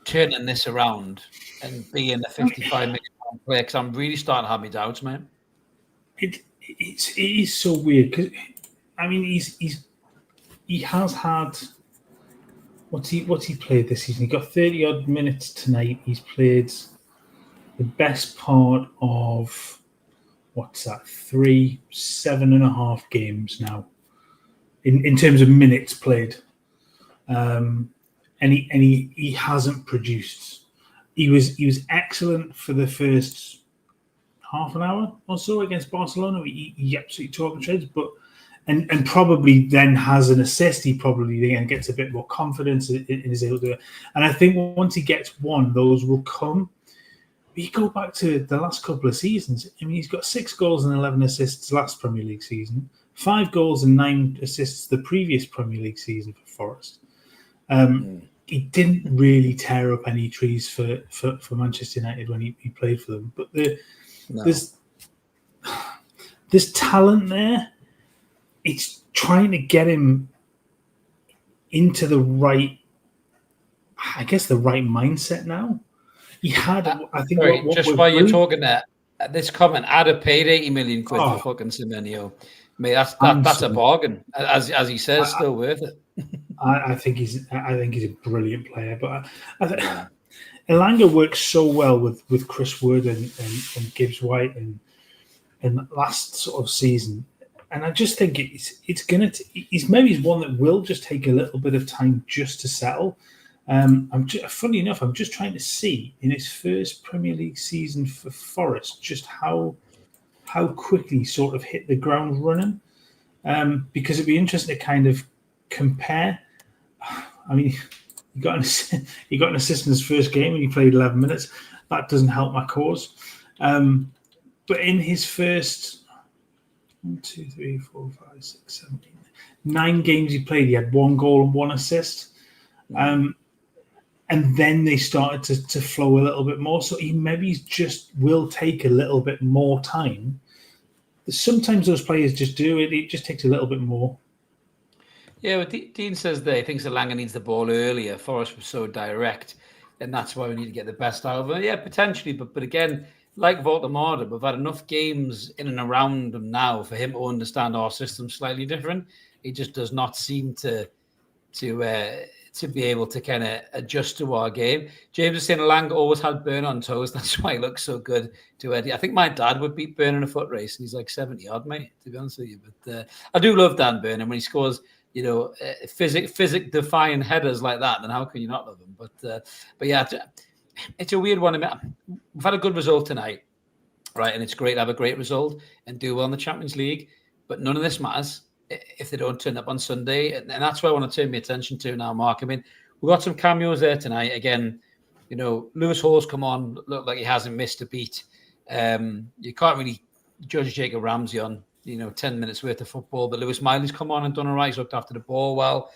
turning this around and being a 55 million player? Because I'm really starting to have my doubts, man. It is so weird, because I mean he has had what's he played this season? He got 30 odd minutes tonight. He's played the best part of 7.5 games now in terms of minutes played, and he hasn't produced. He was excellent for the first half an hour or so against Barcelona. He absolutely tore up the treads, but and probably then has an assist. He probably then gets a bit more confidence and is able to do it. And I think once he gets one, those will come. But you go back to the last couple of seasons. I mean, he's got 6 goals and 11 assists last Premier League season, 5 goals and 9 assists the previous Premier League season for Forest. He didn't really tear up any trees for Manchester United when he played for them, but there's talent there. It's trying to get him into the right mindset now. He had, I think. Sorry, just while you're talking there, this comment, I'd have paid 80 million quid for fucking Semenyo. Mate, that's a bargain, as he says, still worth it. I think he's a brilliant player, but Elanga works so well with Chris Wood and Gibbs White and last sort of season, and I just think he's maybe one that will just take a little bit of time just to settle. Funny enough, I'm just trying to see in his first Premier League season for Forest just how quickly he sort of hit the ground running, because it'd be interesting to kind of compare. I mean, He got an assist in his first game and he played 11 minutes. That doesn't help my cause. But in his first 1, 2, 3, 4, 5, 6, 7, 8, 9 games he played, he had 1 goal and 1 assist. And then they started to flow a little bit more. So he maybe just will take a little bit more time. Sometimes those players just do it. It just takes a little bit more. Yeah, well, Dean says there he thinks Elanga needs the ball earlier. Forest was so direct, and that's why we need to get the best out of it. Yeah, potentially, but again, like Voldemort, we've had enough games in and around him now for him to understand our system slightly different. He just does not seem to be able to kind of adjust to our game. James is saying Elanga always had Burn on toes. That's why he looks so good to Eddie. I think my dad would beat Burn in a foot race, and he's like 70 odd, mate, to be honest with you. But I do love Dan Burn, and when he scores, physic defying headers like that, then how can you not love him? But yeah, it's a weird one. We've had a good result tonight, right? And it's great to have a great result and do well in the Champions League, but none of this matters if they don't turn up on Sunday. And that's what I want to turn my attention to now, Mark. I mean, we've got some cameos there tonight. Again, Lewis Hall's come on, looked like he hasn't missed a beat. You can't really judge Jacob Ramsey on 10 minutes worth of football, but Lewis Miley's come on and done all right. He's looked after the ball well.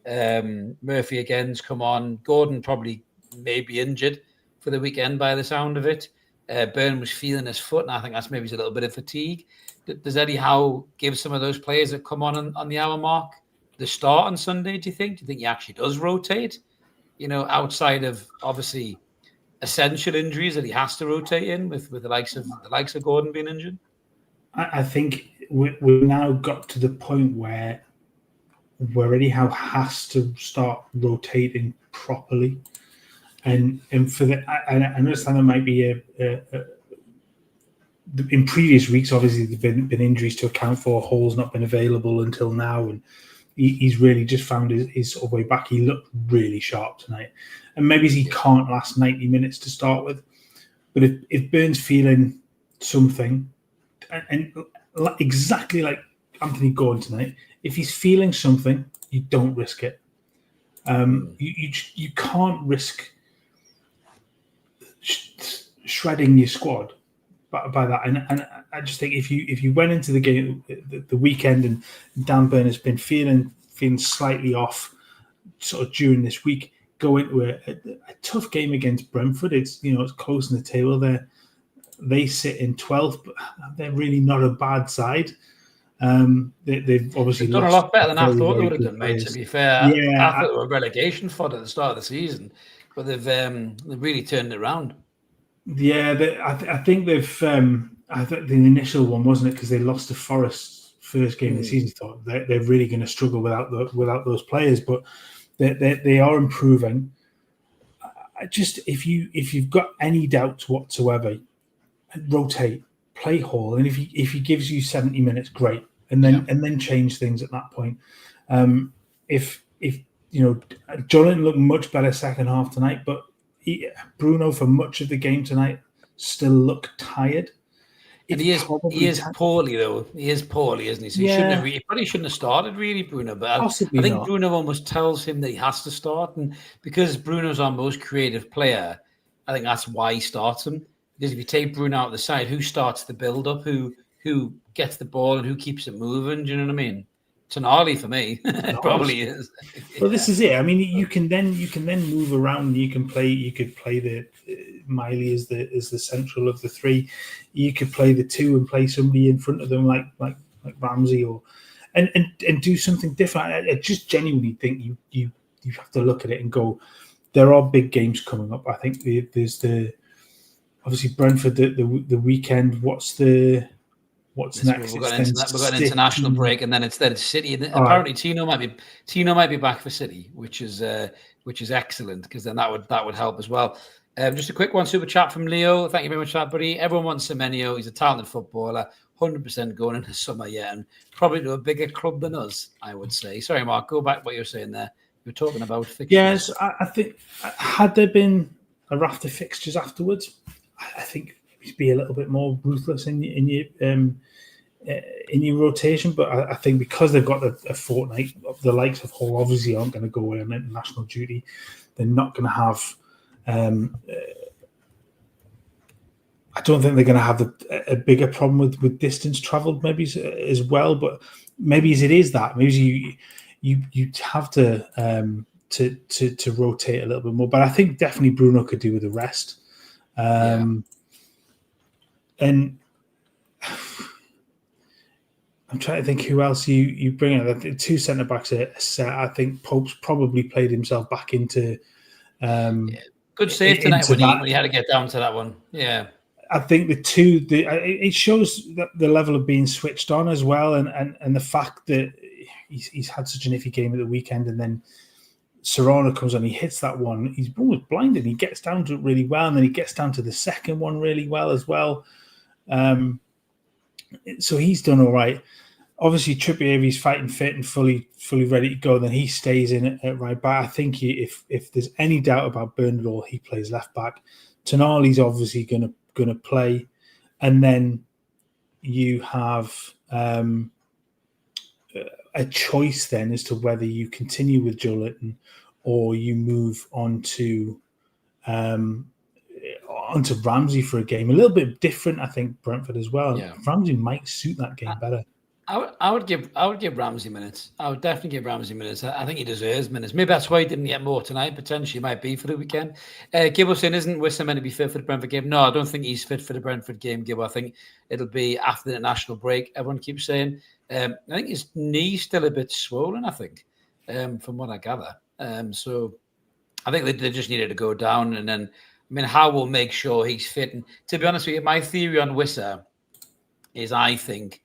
Murphy again's come on. Gordon probably may be injured for the weekend by the sound of it. Burn was feeling his foot, and I think that's maybe a little bit of fatigue. Does Eddie Howe give some of those players that come on the hour mark the start on Sunday, do you think? Do you think he actually does rotate? Outside of obviously essential injuries that he has to rotate in with the likes of Gordon being injured? I think we've now got to the point where Eddie Howe has to start rotating properly, and for that, I understand there might be in previous weeks. Obviously, there've been injuries to account for. Hall's not been available until now, and he's really just found his sort of way back. He looked really sharp tonight, and maybe he can't last 90 minutes to start with, but if Burn's feeling something. And exactly like Anthony Gordon tonight, if he's feeling something, you don't risk it. You can't risk shredding your squad by that. And I just think if you went into the game the weekend and Dan Burn has been feeling slightly off sort of during this week, go into a tough game against Brentford. It's it's close in the table there. They sit in 12th, but they're really not a bad side. They've obviously done a lot better than I thought they would have done, mate. To be fair, yeah, I thought they were relegation fodder at the start of the season, but they've really turned it around. Yeah, I think they've. I think the initial one wasn't it because they lost to Forest first game of the season. Thought they're really going to struggle without those players, but they are improving. Just if you've got any doubts whatsoever. Rotate, play Hall, and if he gives you 70 minutes, great, and then change things at that point. If Joelinton looked much better second half tonight, but Bruno for much of the game tonight still looked tired. And he is poorly though. He is poorly, isn't he? So he probably shouldn't have started really, Bruno. But I think not. Bruno almost tells him that he has to start, and because Bruno's our most creative player, I think that's why he starts him. Because if you take Bruno out of the side, who starts the build-up? Who gets the ball and who keeps it moving? Do you know what I mean? Tonali for me, it probably is. Well, this is it. I mean, you can then move around. You could play the Miley as the central of the three. You could play the two and play somebody in front of them like Ramsey and do something different. I just genuinely think you have to look at it and go, there are big games coming up. I think there's obviously Brentford the weekend. What's next? We've got an international break, and then it's City. And apparently, Tino might be back for City, which is excellent because then that would help as well. Just a quick one, super chat from Leo. Thank you very much for that, buddy. Everyone wants Semenyo. He's a talented footballer, 100% going into summer yet, and probably to a bigger club than us, I would say. Sorry, Mark, go back to what you were saying there. You were talking about fixtures. Yes, I think had there been a raft of fixtures afterwards, I think you'd be a little bit more ruthless in in your rotation. But I think because they've got a fortnight, the likes of Hall obviously aren't going to go away on international duty. They're not going to have. I don't think they're going to have a bigger problem with distance travelled, maybe as well. But maybe as it is that, maybe you have to rotate a little bit more. But I think definitely Bruno could do with the rest. And I'm trying to think who else you bring in. The two centre backs are set. I think Pope's probably played himself back into. Good save tonight when he had to get down to that one. Yeah. I think it shows that the level of being switched on as well, and the fact that he's had such an iffy game at the weekend, and then Serrano comes on, he hits that one, he's almost blinded, he gets down to it really well, and then he gets down to the second one really well as well. So he's done all right. Obviously, Trippier, if he's fighting fit and fully ready to go, then he stays in at right back. I think if there's any doubt about Burn at all, he plays left back. Tonali's obviously going to play, and then you have a choice then as to whether you continue with Joelinton or you move on to Ramsey for a game. A little bit different, I think, Brentford as well. Yeah. Ramsey might suit that game better. I would give Ramsey minutes. I would definitely give Ramsey minutes. I think he deserves minutes. Maybe that's why he didn't get more tonight. Potentially might be for the weekend. Gibbo saying, isn't Wissa meant to be fit for the Brentford game? No, I don't think he's fit for the Brentford game, Gibbo. I think it'll be after the international break. Everyone keeps saying. I think his knee's still a bit swollen, I think, from what I gather. So I think they just needed to go down. And then, I mean, Howe will make sure he's fit. And to be honest with you, my theory on Wissa is I think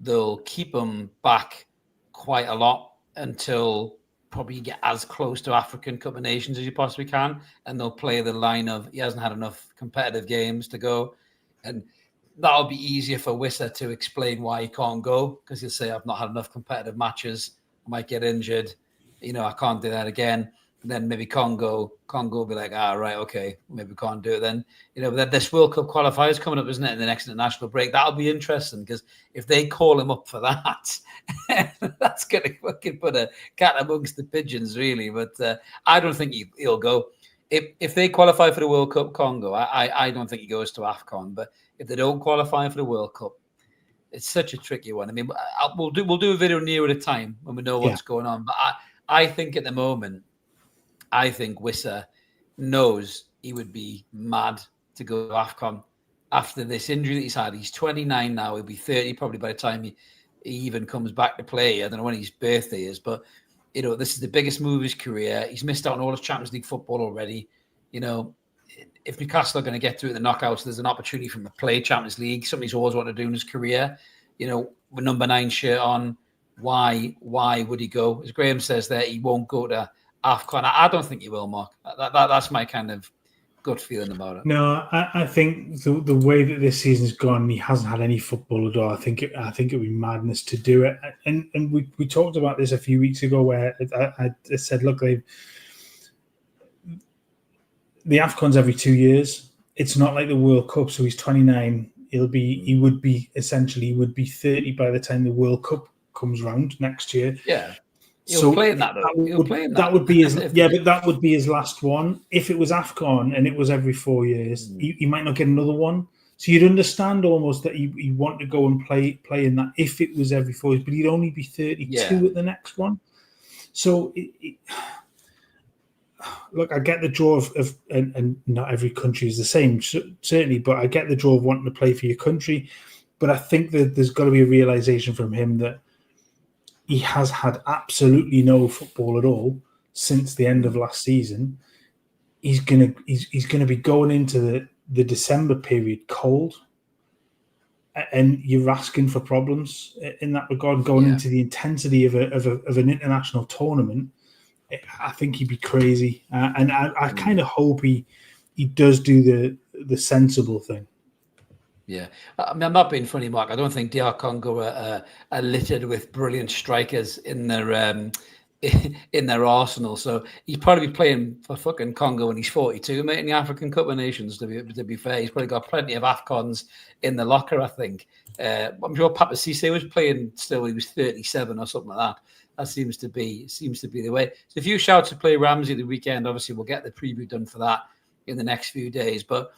they'll keep him back quite a lot until probably you get as close to African Cup of Nations as you possibly can, and they'll play the line of he hasn't had enough competitive games to go, and that'll be easier for Wissa to explain why he can't go, because he'll say, I've not had enough competitive matches, I might get injured, I can't do that again. And then maybe Congo will be like, right, okay, maybe we can't do it then. But this World Cup qualifiers coming up, isn't it, in the next international break? That'll be interesting, because if they call him up for that, that's going to fucking put a cat amongst the pigeons, really. But I don't think he'll go. If they qualify for the World Cup, Congo, I don't think he goes to AFCON. But if they don't qualify for the World Cup, it's such a tricky one. I mean, we'll do a video nearer the time when we know what's going on. But I think at the moment, I think Wissa knows he would be mad to go to AFCON after this injury that he's had. He's 29 now. He'll be 30 probably by the time he even comes back to play. I don't know when his birthday is, but, this is the biggest move of his career. He's missed out on all his Champions League football already. If Newcastle are going to get through the knockouts, there's an opportunity for him to play Champions League, something he's always wanted to do in his career. With number 9 shirt on, why would he go? As Graham says there, he won't go to AFCON. I don't think he will, Mark. That's my kind of gut feeling about it. No, I think the way that this season's gone, he hasn't had any football at all. I think it would be madness to do it. And we talked about this a few weeks ago, where I said, look, the AFCON's every 2 years. It's not like the World Cup. So he's 29. He would be 30 by the time the World Cup comes round next year. Yeah. He'll play in that, though. That would be his, but that would be his last one. If it was AFCON and it was every 4 years, he might not get another one. So you'd understand almost that he want to go and play in that if it was every 4 years, but he'd only be 32 at the next one. So, look, I get the draw of and not every country is the same, certainly, but I get the draw of wanting to play for your country. But I think that there's got to be a realization from him that he has had absolutely no football at all since the end of last season. He's gonna be going into the December period cold, and you're asking for problems in that regard. Going into the intensity of an international tournament, I think he'd be crazy, and I kind of hope he does do the sensible thing. Yeah, I mean, I'm not being funny, Mark. I don't think DR Congo are littered with brilliant strikers in their in their arsenal. So he's probably playing for fucking Congo when he's 42, mate, in the African Cup of Nations, to be fair. He's probably got plenty of AFCONs in the locker, I think. I'm sure Papa Cisse was playing still when he was 37 or something like that. That seems to be the way. So a few shouts to play Ramsey the weekend. Obviously, we'll get the preview done for that in the next few days. But,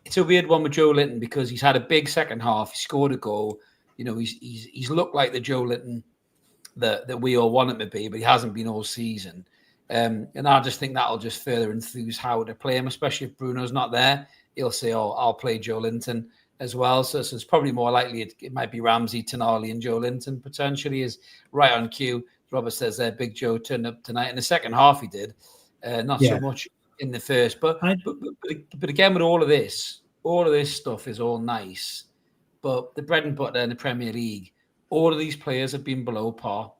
it's a weird one with Joelinton because he's had a big second half. He scored a goal. He's looked like the Joelinton that we all want him to be, but he hasn't been all season. And I just think that'll just further enthuse how to play him, especially if Bruno's not there. He'll say, I'll play Joelinton as well. So it's probably more likely it might be Ramsey, Tonali, and Joelinton potentially is right on cue. Robert says there, Big Joe turned up tonight. In the second half he did. Not so much in the first. But again, with all of this stuff is all nice. But the bread and butter in the Premier League, all of these players have been below par.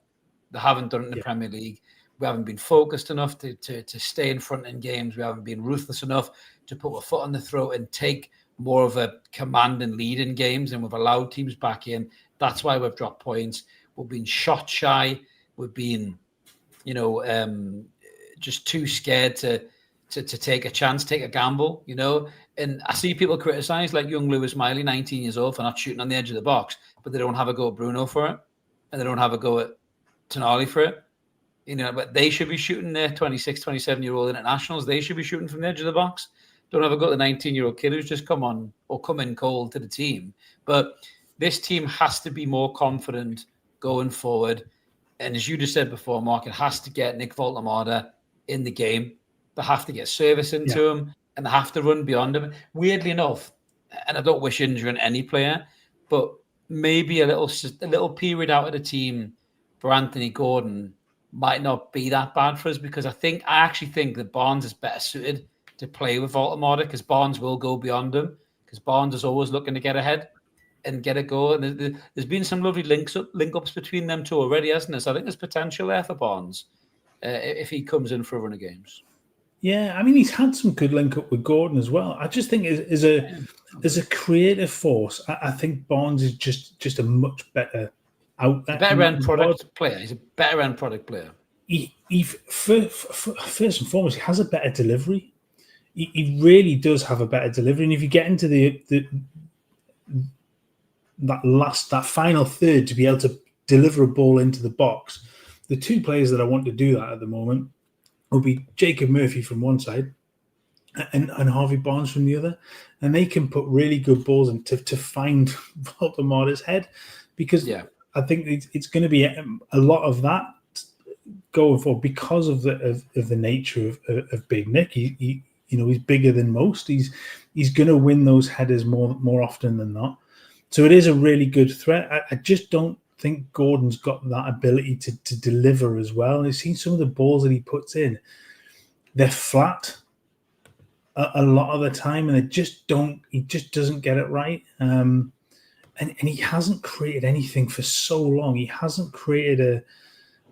They haven't done it in the Premier League. We haven't been focused enough to stay in front in games. We haven't been ruthless enough to put a foot on the throat and take more of a command and lead in games. And we've allowed teams back in. That's why we've dropped points. We've been shot shy. We've been, just too scared to take a chance, take a gamble, And I see people criticise, like young Lewis Miley, 19 years old, for not shooting on the edge of the box, but they don't have a go at Bruno for it, and they don't have a go at Tonali for it. But they should be shooting their 26, 27-year-old internationals. They should be shooting from the edge of the box. Don't have a go at the 19-year-old kid who's just come in cold to the team. But this team has to be more confident going forward. And as you just said before, Mark, it has to get Nick Voltemade in the game. They have to get service into him, and they have to run beyond him. Weirdly enough, and I don't wish injury on any player, but maybe a little period out of the team for Anthony Gordon might not be that bad for us, because I actually think that Barnes is better suited to play with Voltemade, because Barnes will go beyond him, because Barnes is always looking to get ahead and get a goal. And there's been some lovely link-ups between them two already, hasn't there? So I think there's potential there for Barnes if he comes in for a run of games. Yeah, I mean, he's had some good link-up with Gordon as well. I just think as a creative force, I think Barnes is just a much better better-end product player. He's a better-end product player. First and foremost, he has a better delivery. He really does have a better delivery. And if you get into that final third to be able to deliver a ball into the box, the two players that I want to do that at the moment will be Jacob Murphy from one side and Harvey Barnes from the other. And they can put really good balls in to find Voltemade's head, because I think it's going to be a lot of that going forward because of the nature of Big Nick. He's bigger than most. He's going to win those headers more often than not. So it is a really good threat. I just don't think Gordon's got that ability to deliver as well. And I've seen some of the balls that he puts in; they're flat a lot of the time, and he just doesn't get it right. And he hasn't created anything for so long. He hasn't created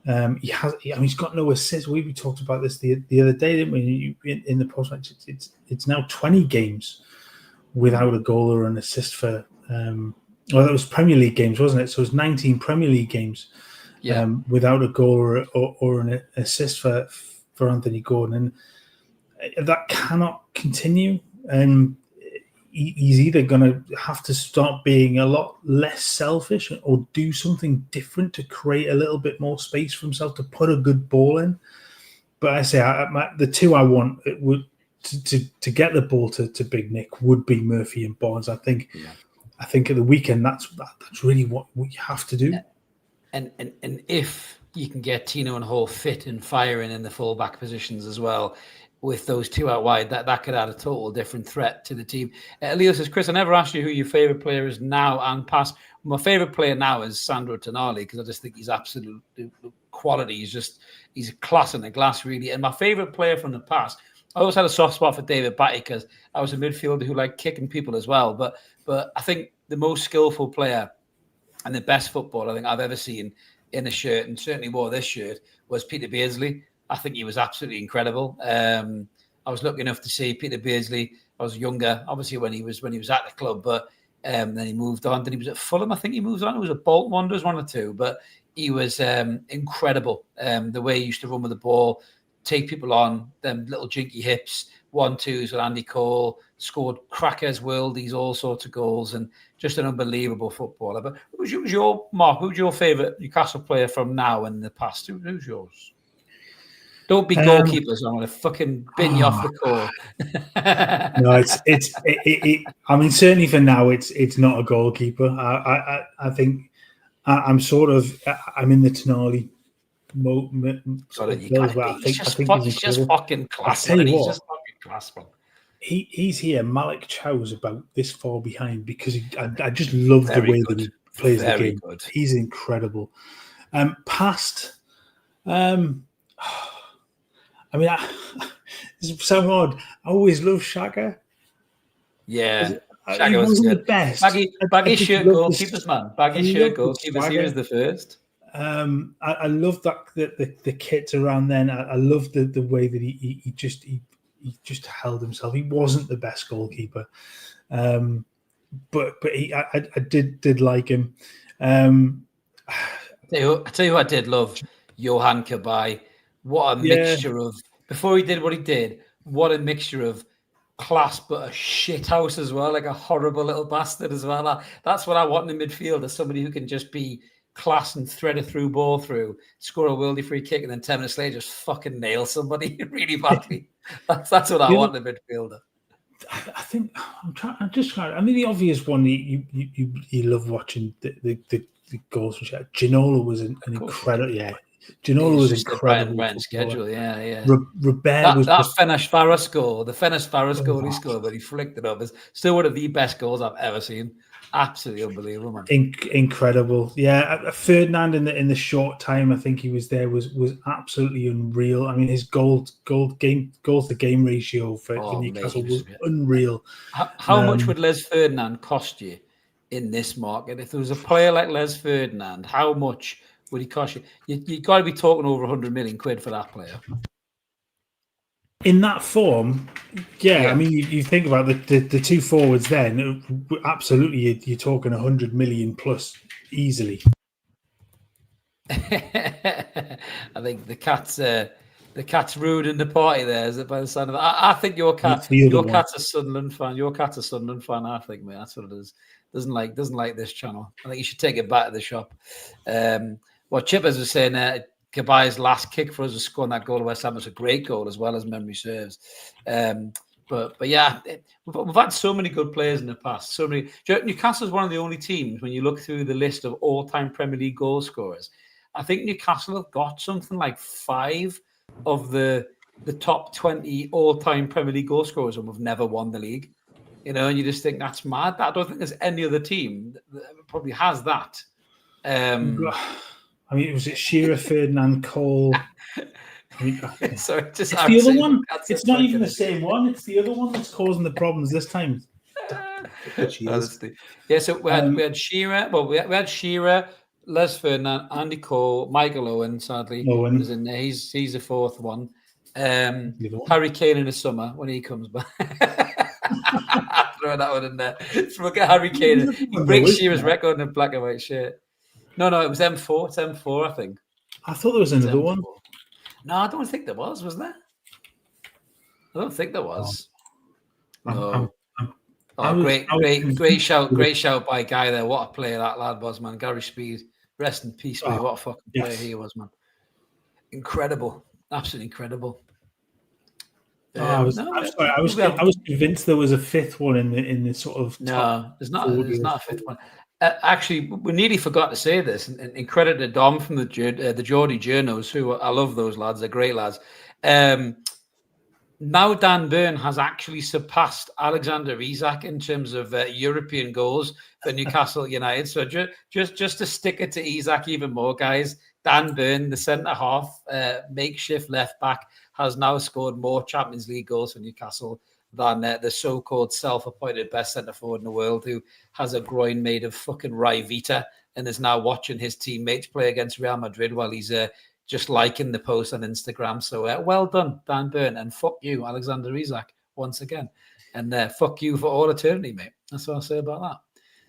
he's got no assists. We talked about this the other day, didn't we? In the post match, it's now 20 games without a goal or an assist for. Well, that was Premier League games, wasn't it? So it was 19 Premier League games without a goal or an assist for Anthony Gordon, and that cannot continue. And he's either going to have to start being a lot less selfish or do something different to create a little bit more space for himself to put a good ball in. But I say the two I want would to get the ball to Big Nick would be Murphy and Barnes. I think at the weekend that's really what we have to do. And if you can get Tino and Hall fit and firing in the full-back positions as well, with those two out wide, that could add a total different threat to the team. Leo says, Chris, I never asked you who your favourite player is now and past. My favourite player now is Sandro Tonali, because I just think he's absolute quality. He's a class in the glass, really. And my favourite player from the past, I always had a soft spot for David Batty, because I was a midfielder who liked kicking people as well. But I think the most skillful player and the best footballer I think I've ever seen in a shirt, and certainly wore this shirt, was Peter Beardsley. I think he was absolutely incredible. I was lucky enough to see Peter Beardsley. I was younger, obviously, when he was at the club, but then he moved on. Then he was at Fulham. I think he moved on. It was at Bolton Wanderers, one or two. But he was incredible. The way he used to run with the ball, take people on, them little jinky hips, 1-2s with Andy Cole, scored crackers, worldies, all sorts of goals, and just an unbelievable footballer. But who's your Mark? Who's your favourite Newcastle player from now and the past? Who's yours? Don't be goalkeepers. I'm going to fucking bin you off the call. No, I mean, certainly for now, it's not a goalkeeper. I think I'm in the Tonali He's just fucking class. He's just fucking class, man. He's here. Malik Chow's about this far behind because I just love the way that he plays the game. Good. He's incredible. Past, I mean, it's so odd. I always loved Shaka. Yeah, Shaka was good. The best. Baggy shirt goalkeepers, man. Baggy shirt goalkeepers. He was the first. I love that the kits around then. I love the way that he just held himself. He wasn't the best goalkeeper, but I did like him. I tell you who I did love, Johan Cabaye. What a mixture of, before he did what he did, what a mixture of class, but a shit house as well, like a horrible little bastard as well. That's what I want in midfield, as somebody who can just be class and thread a through ball through, score a worldy free kick, and then 10 minutes later just fucking nail somebody really badly. That's what I want in a midfielder. I think I'm just trying. I mean, the obvious one you love watching the goals from Shaq. Ginola was an incredible, Ginola was incredible. Brand schedule, yeah. Robert was that Fenerbahce goal, the Fenerbahce goal he scored, but he flicked it up. It's still one of the best goals I've ever seen. Absolutely unbelievable, man. Incredible, yeah. Ferdinand in the short time I think he was there was absolutely unreal. I mean, his goal to game ratio for Newcastle was unreal. How much would Les Ferdinand cost you in this market? If there was a player like Les Ferdinand, how much would he cost you? You got to be talking over 100 million quid for that player. In that form, I mean, you think about the two forwards then, absolutely, you're talking 100 million plus easily. I think the cat's ruining the party there, is it, by the sound of it? I think your cat's a Sunderland fan. Your cat's a Sunderland fan, I think, mate. That's what it is. Doesn't like this channel. I think you should take it back to the shop. What Chippers was saying, Cabaye's last kick for us was scoring that goal to West Ham. Was a great goal as well, as memory serves. But yeah, we've had so many good players in the past. So many. Newcastle is one of the only teams, when you look through the list of all-time Premier League goal scorers, I think Newcastle have got something like 5 of the top 20 all-time Premier League goal scorers, and we've never won the league. You know, and you just think that's mad. I don't think there's any other team that probably has that. I mean, was it Shearer, Ferdinand, Cole? Sorry, it's the other one. It's not even the same one. It's the other one that's causing the problems this time. So we had Shearer. Well, we had Shearer, Les Ferdinand, Andy Cole, Michael Owen. Sadly, was in there. He's the fourth one. Harry Kane in the summer when he comes back. Throw that one in there. So we'll get Harry Kane. He breaks Shearer's record in a black and white shirt. No, it was M4. It's M4, I think. I thought there was another one. No, I don't think there was there? I don't think there was. Great shout by Guy there. What a player that lad was, man. Gary Speed. Rest in peace, mate. What a fucking player he was, man. Incredible. Absolutely incredible. I was convinced there was a fifth one in the sort of there's not a fifth one. Actually, we nearly forgot to say this, and credit to Dom from the Geordie Journos, who I love those lads. They're great lads. Now Dan Burn has actually surpassed Alexander Isak in terms of European goals for Newcastle United. So just to stick it to Isak even more, guys, Dan Burn, the centre-half, makeshift left-back, has now scored more Champions League goals for Newcastle than the so-called self-appointed best centre-forward in the world, who has a groin made of fucking rye Vita and is now watching his teammates play against Real Madrid while he's just liking the post on Instagram. So well done, Dan Burn, and fuck you, Alexander Isak, once again. And fuck you for all eternity, mate. That's what I'll say about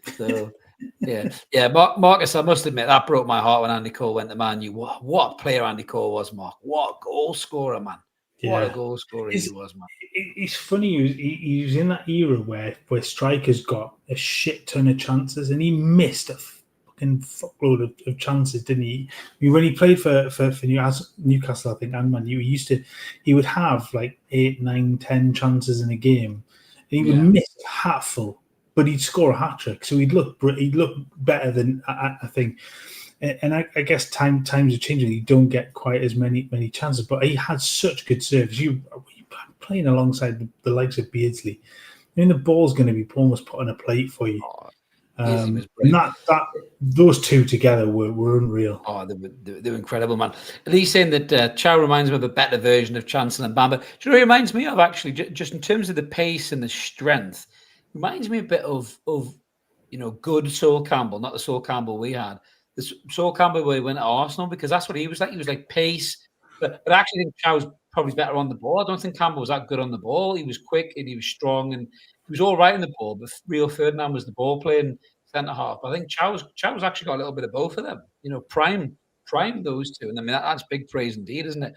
that. So Yeah. Marcus, I must admit that broke my heart when Andy Cole went to Man U. What a player Andy Cole was, Mark. What a goal scorer, man. What a goal scorer he was, man. It's funny. He was in that era where strikers got a shit ton of chances, and he missed a fucking fuckload of chances, didn't he? I mean, when he played for Newcastle, I think, and Man U, he would have like 8, 9, 10 chances in a game, and he would miss a hatful, but he'd score a hat trick. So he'd look better than I think. And I guess times are changing. You don't get quite as many chances, but he had such good service. You playing alongside the likes of Beardsley. I mean, the ball's going to be almost put on a plate for you. And those two together were unreal. Oh, they were incredible, man. And he's saying that Chow reminds me of a better version of Chancellor and Bamba. Do you know what he reminds me of, actually? Just in terms of the pace and the strength, reminds me a bit of good Sol Campbell, not the Sol Campbell we had. The Sol Campbell where he went to Arsenal, because that's what he was like. He was like pace, but I actually think Chow's probably better on the ball. I don't think Campbell was that good on the ball. He was quick and he was strong and he was all right on the ball. But Rio Ferdinand was the ball playing centre half. I think Chow's actually got a little bit of both of them. Prime those two. And I mean that's big praise indeed, isn't it?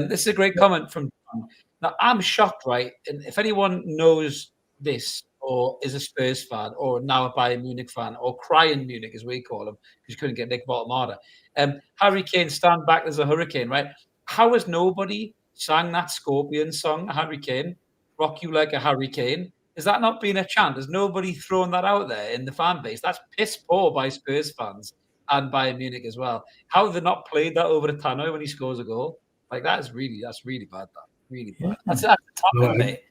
This is a great comment from John. Now I'm shocked, right? And if anyone knows this, or is a Spurs fan, or now a Bayern Munich fan, or crying Munich, as we call him, because you couldn't get Nick Bottomada. Harry Kane, stand back, there's a hurricane, right? How has nobody sang that Scorpion song, Harry Kane, Rock You Like a Hurricane? Has that not been a chant? Has nobody thrown that out there in the fan base? That's piss poor by Spurs fans and Bayern Munich as well. How have they not played that over to Tannoy when he scores a goal? Like, that's really bad, that. Really bad. That's the top, mate.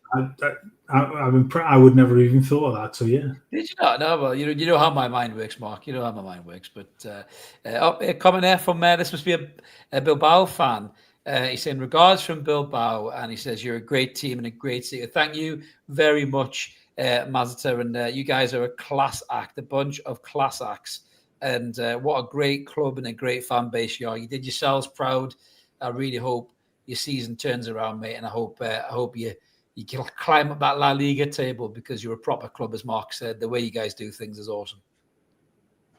I would never even thought of that. So yeah, did you not? No, well, you know how my mind works, Mark. You know how my mind works. But a comment there from this must be a Bilbao fan. He's saying regards from Bilbao, and he says you're a great team and a great city. Thank you very much, Mazda, and you guys are a class act, a bunch of class acts, and what a great club and a great fan base you are. You did yourselves proud. I really hope your season turns around, mate, and I hope you can climb up that La Liga table because you're a proper club, as Mark said. The way you guys do things is awesome.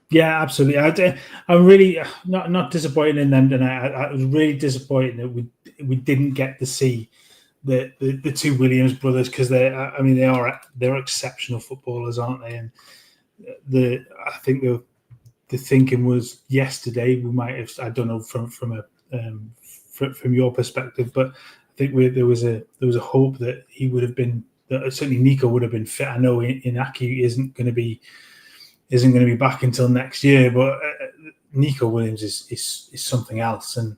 Yeah, absolutely. I'm really not disappointed in them tonight. I was really disappointed that we didn't get to see the two Williams brothers, because they're exceptional footballers, aren't they? And I think the thinking was yesterday we might have, I don't know from your perspective, but I think there was a hope that he would have been, that certainly Nico would have been fit. I know Inaki isn't going to be back until next year, but Nico Williams is something else, and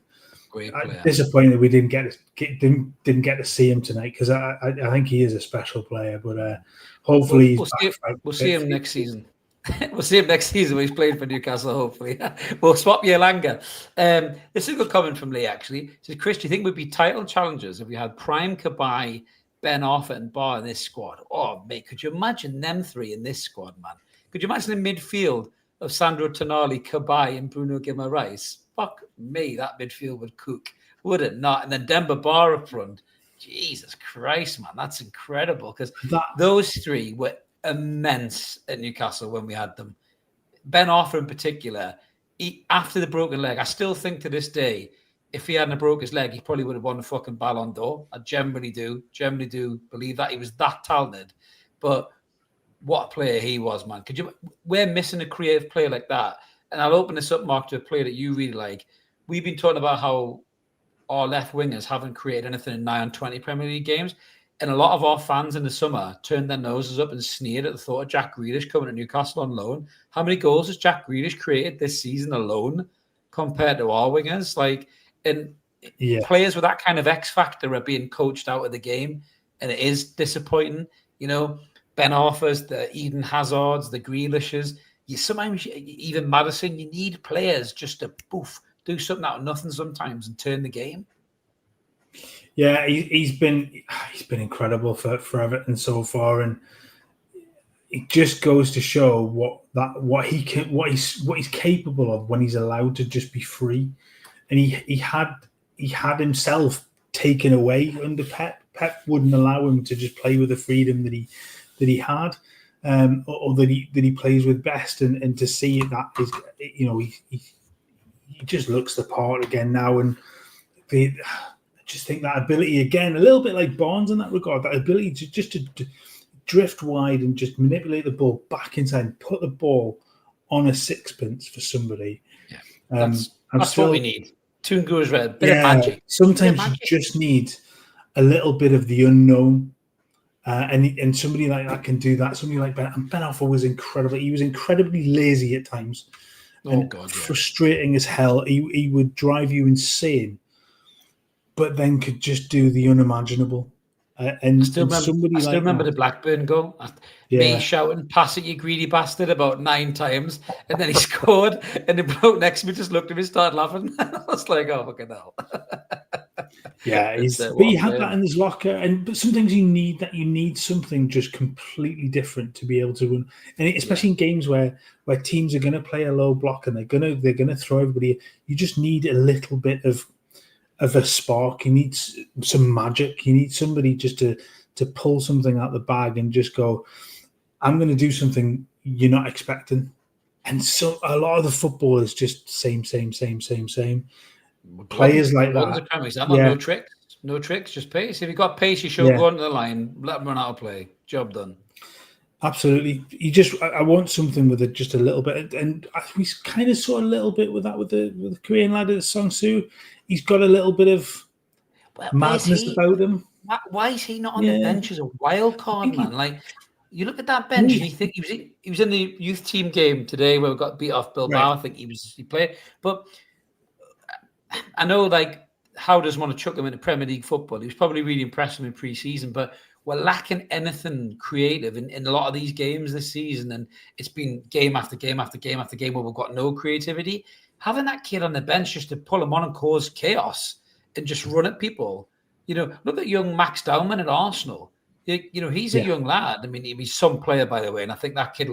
I'm disappointed that we didn't get to see him tonight, because I think he is a special player. But hopefully we'll see him next season. We'll see him next season when he's playing for Newcastle, hopefully. We'll swap Elanga. This is a good comment from Lee, actually. He says, Chris, do you think we'd be title challengers if we had Prime, Cabaye, Ben Arthur and Barr in this squad? Oh, mate, could you imagine them three in this squad, man? Could you imagine the midfield of Sandro Tonali, Cabaye and Bruno Guimaraes? Fuck me, that midfield would cook, would it not? And then Demba Ba up front. Jesus Christ, man, that's incredible, because those three were immense at Newcastle when we had them. Ben Arthur in particular, after the broken leg, I still think to this day, if he hadn't broke his leg, he probably would have won the fucking Ballon d'Or. I generally do believe that. He was that talented. But what a player he was, man. We're missing a creative player like that. And I'll open this up, Mark, to a player that you really like. We've been talking about how our left wingers haven't created anything in 9 and 20 Premier League games. And a lot of our fans in the summer turned their noses up and sneered at the thought of Jack Grealish coming to Newcastle on loan. How many goals has Jack Grealish created this season alone compared to our wingers? Players with that kind of X factor are being coached out of the game, and it is disappointing. Ben Arthur's, the Eden Hazards, the Grealishes. Sometimes, even Maddison, you need players just to do something out of nothing sometimes and turn the game. Yeah, he's been incredible for Everton so far, and it just goes to show what he's capable of when he's allowed to just be free. And he had himself taken away under Pep. Pep wouldn't allow him to just play with the freedom that he had. or that he plays with best, and to see that is, he just looks the part again now, and I just think that ability again, a little bit like Barnes in that regard, that ability to drift wide and just manipulate the ball back inside and put the ball on a sixpence for somebody. Yeah, that's what we need. Tungu's red, a bit of magic. Sometimes you just need a little bit of the unknown, and somebody like that can do that. Somebody like Ben. And Ben Alpha was incredible. He was incredibly lazy at times. Frustrating as hell. He would drive you insane, but then could just do the unimaginable. And I still remember the Blackburn goal. Me shouting, "Pass it, you greedy bastard," about 9 times, and then he scored, and the bloke next to me just looked at me and started laughing. I was like, "Oh, fucking hell!" Yeah, but he had that in his locker, but sometimes you need something just completely different to be able to win, and especially in games where teams are going to play a low block and they're going to throw everybody. You just need a little bit of a spark. You need some magic. You need somebody just to pull something out the bag and just go, I'm going to do something you're not expecting. And so a lot of the football is just same. Players like that. No tricks, just pace. If you've got pace, you should go onto the line, let them run out of play. Job done. Absolutely. I want something with just a little bit, and we kind of saw a little bit with that with the Korean lad at Song-Soo. He's got a little bit of madness about him. Why is he not on the bench as a wild card, man? Like, you look at that bench and you think he was in the youth team game today where we got beat off Bilbao. Right. I think he played, but I know, like, how does want to chuck him into Premier League football? He was probably really impressive in pre-season, but we're lacking anything creative in a lot of these games this season, and it's been game after game after game after game where we've got no creativity. Having that kid on the bench just to pull him on and cause chaos and just run at people. Look at young Max Dowman at Arsenal. He's a young lad. I mean, he's some player, by the way, and I think that kid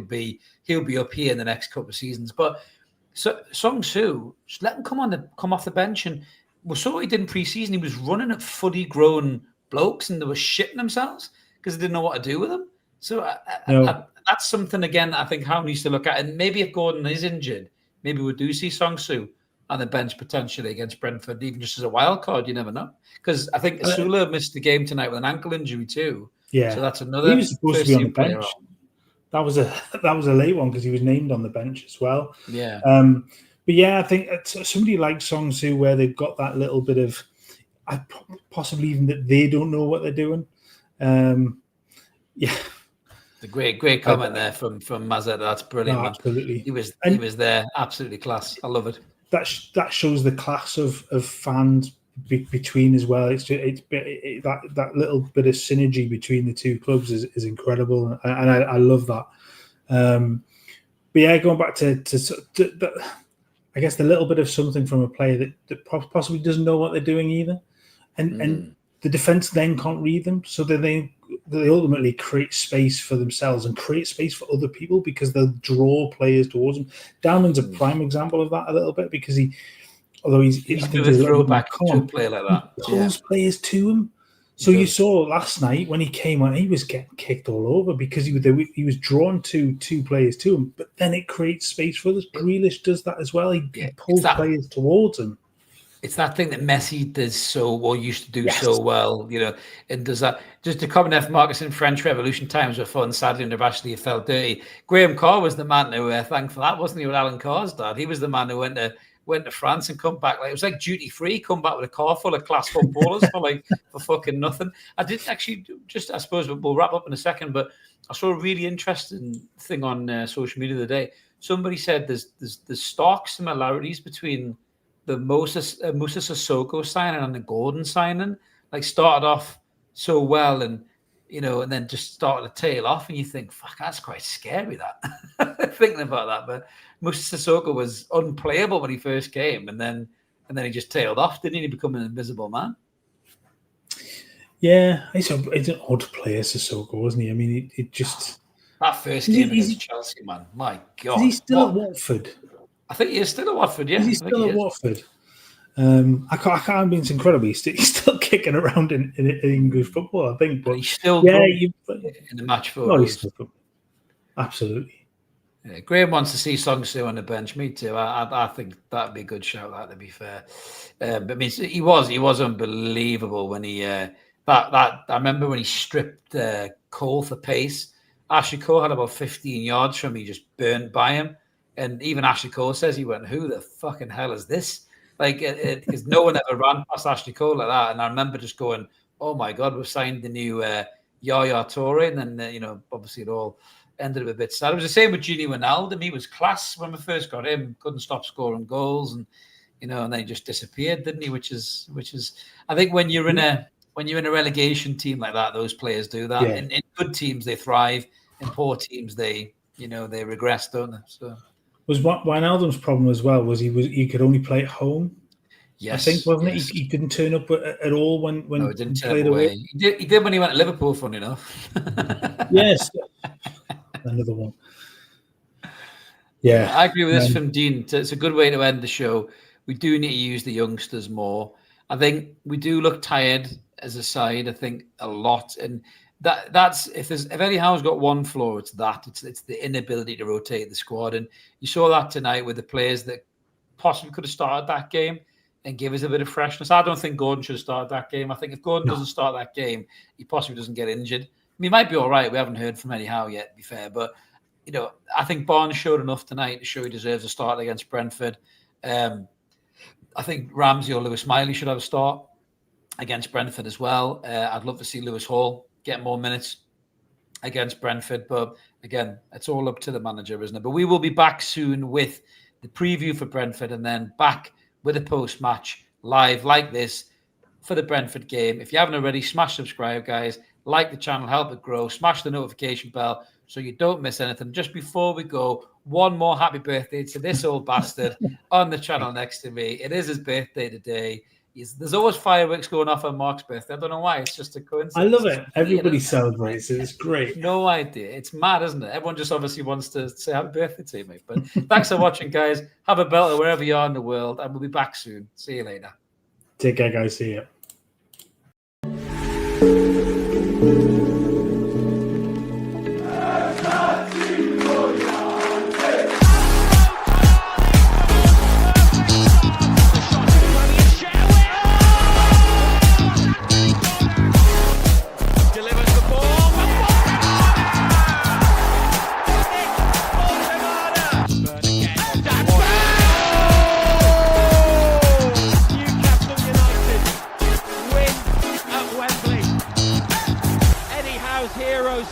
he'll be up here in the next couple of seasons. But Song-Soo, just let him come off the bench, and we saw what he did in pre-season. He was running at fully grown blokes, and they were shitting themselves because they didn't know what to do with them. So that's something, again, I think Howe needs to look at. And maybe if Gordon is injured, maybe we do see Song-Soo on the bench potentially against Brentford, even just as a wild card. You never know. Because I think Asula missed the game tonight with an ankle injury too. Yeah. So that's another. He was supposed to be on the bench. That was a late one because he was named on the bench as well. Yeah. But yeah, I think somebody like Song-Soo, where they've got that little bit of, possibly even that they don't know what they're doing. Yeah. The great comment there from Mazet. That's brilliant. No, absolutely. He was there. Absolutely class. I love it. That shows the class of fans between as well. It's that little bit of synergy between the two clubs is incredible, and I love that. But yeah, going back to I guess the little bit of something from a player that possibly doesn't know what they're doing either, and the defense then can't read them, so that they ultimately create space for themselves and create space for other people because they'll draw players towards them. Downman's a prime example of that a little bit because he's a throwback to a player like that. He pulls players to him. So you saw last night when he came on, he was getting kicked all over because he was drawn to 2 players to him, but then it creates space for others. Grealish does that as well. He pulls players towards him. It's that thing that Messi does used to do so well, and does that. Just to comment there, Marcus, in French Revolution times were fun. Sadly, and Ashley felt dirty. Graham Carr was the man to thank for that, wasn't he? With Alan Carr's dad, he was the man who went to France and come back. Like, it was like duty free. Come back with a car full of class footballers for fucking nothing. I did actually I suppose we'll wrap up in a second, but I saw a really interesting thing on social media the other day. Somebody said there's stark similarities between the Moses Sissoko signing and the Gordon signing. Like, started off so well and then just started to tail off, and you think, fuck, that's quite scary, that. Thinking about that. But Moussa Sissoko was unplayable when he first came, and then he just tailed off, didn't he? He become an invisible man. Yeah, he's an odd player, Sissoko, wasn't he? I mean, it just... That first game against Chelsea, man, my God. Is he still at Watford? I think he is still at Watford, yeah. Is he still at Watford? I can't mean it's incredible. He's still kicking around in English football, I think. But he's still in the match for. No, he's still. Absolutely. Yeah, Graham wants to see Song-Soo on the bench. Me too. I think that'd be a good shout. That, to be fair, but I mean, he was unbelievable when he I remember when he stripped Cole for pace. Ashley Cole had about 15 yards from me, just burnt by him, and even Ashley Cole says he went, "Who the fucking hell is this?" Like, because no one ever ran past Ashley Cole like that. And I remember just going, "Oh my God, we've signed the new Yaya Toure," and then obviously it all ended up a bit sad. It was the same with Gini Wijnaldum. He was class when we first got him. Couldn't stop scoring goals, and and then he just disappeared, didn't he? Which is, I think when you're in a relegation team like that, those players do that. Yeah. In good teams, they thrive. In poor teams, they regress, don't they? So was Wijnaldum's problem as well? Was he could only play at home? Yes, I think, wasn't yes. it? He didn't turn up at all when No, he didn't he turn played up away. away. He did when he went to Liverpool. Funny enough. Yes. Another one. Yeah, I agree with this from Dean. It's a good way to end the show. We do need to use the youngsters more. I think we do look tired as a side. I think a lot, and that's if Eddie Howe's got one flaw, it's that it's the inability to rotate the squad. And you saw that tonight with the players that possibly could have started that game and give us a bit of freshness. I don't think Gordon should have started that game. I think if Gordon doesn't start that game, he possibly doesn't get injured. I mean, he might be all right. We haven't heard from Eddie Howe yet, to be fair. But, I think Barnes showed enough tonight to show he deserves a start against Brentford. I think Ramsey or Lewis Miley should have a start against Brentford as well. I'd love to see Lewis Hall get more minutes against Brentford. But, again, it's all up to the manager, isn't it? But we will be back soon with the preview for Brentford and then back with a post-match live like this for the Brentford game. If you haven't already, smash subscribe, guys. Like the channel, help it grow. Smash the notification bell so you don't miss anything. Just before we go, one more happy birthday to this old bastard on the channel next to me. It is his birthday today. There's always fireworks going off on Mark's birthday. I don't know why. It's just a coincidence. I love it. Everybody celebrates it. It's great. No idea. It's mad, isn't it? Everyone just obviously wants to say happy birthday to me. But thanks for watching, guys. Have a belter wherever you are in the world, and we'll be back soon. See you later. Take care, guys. See you.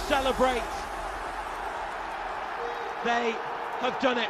Celebrate. They have done it.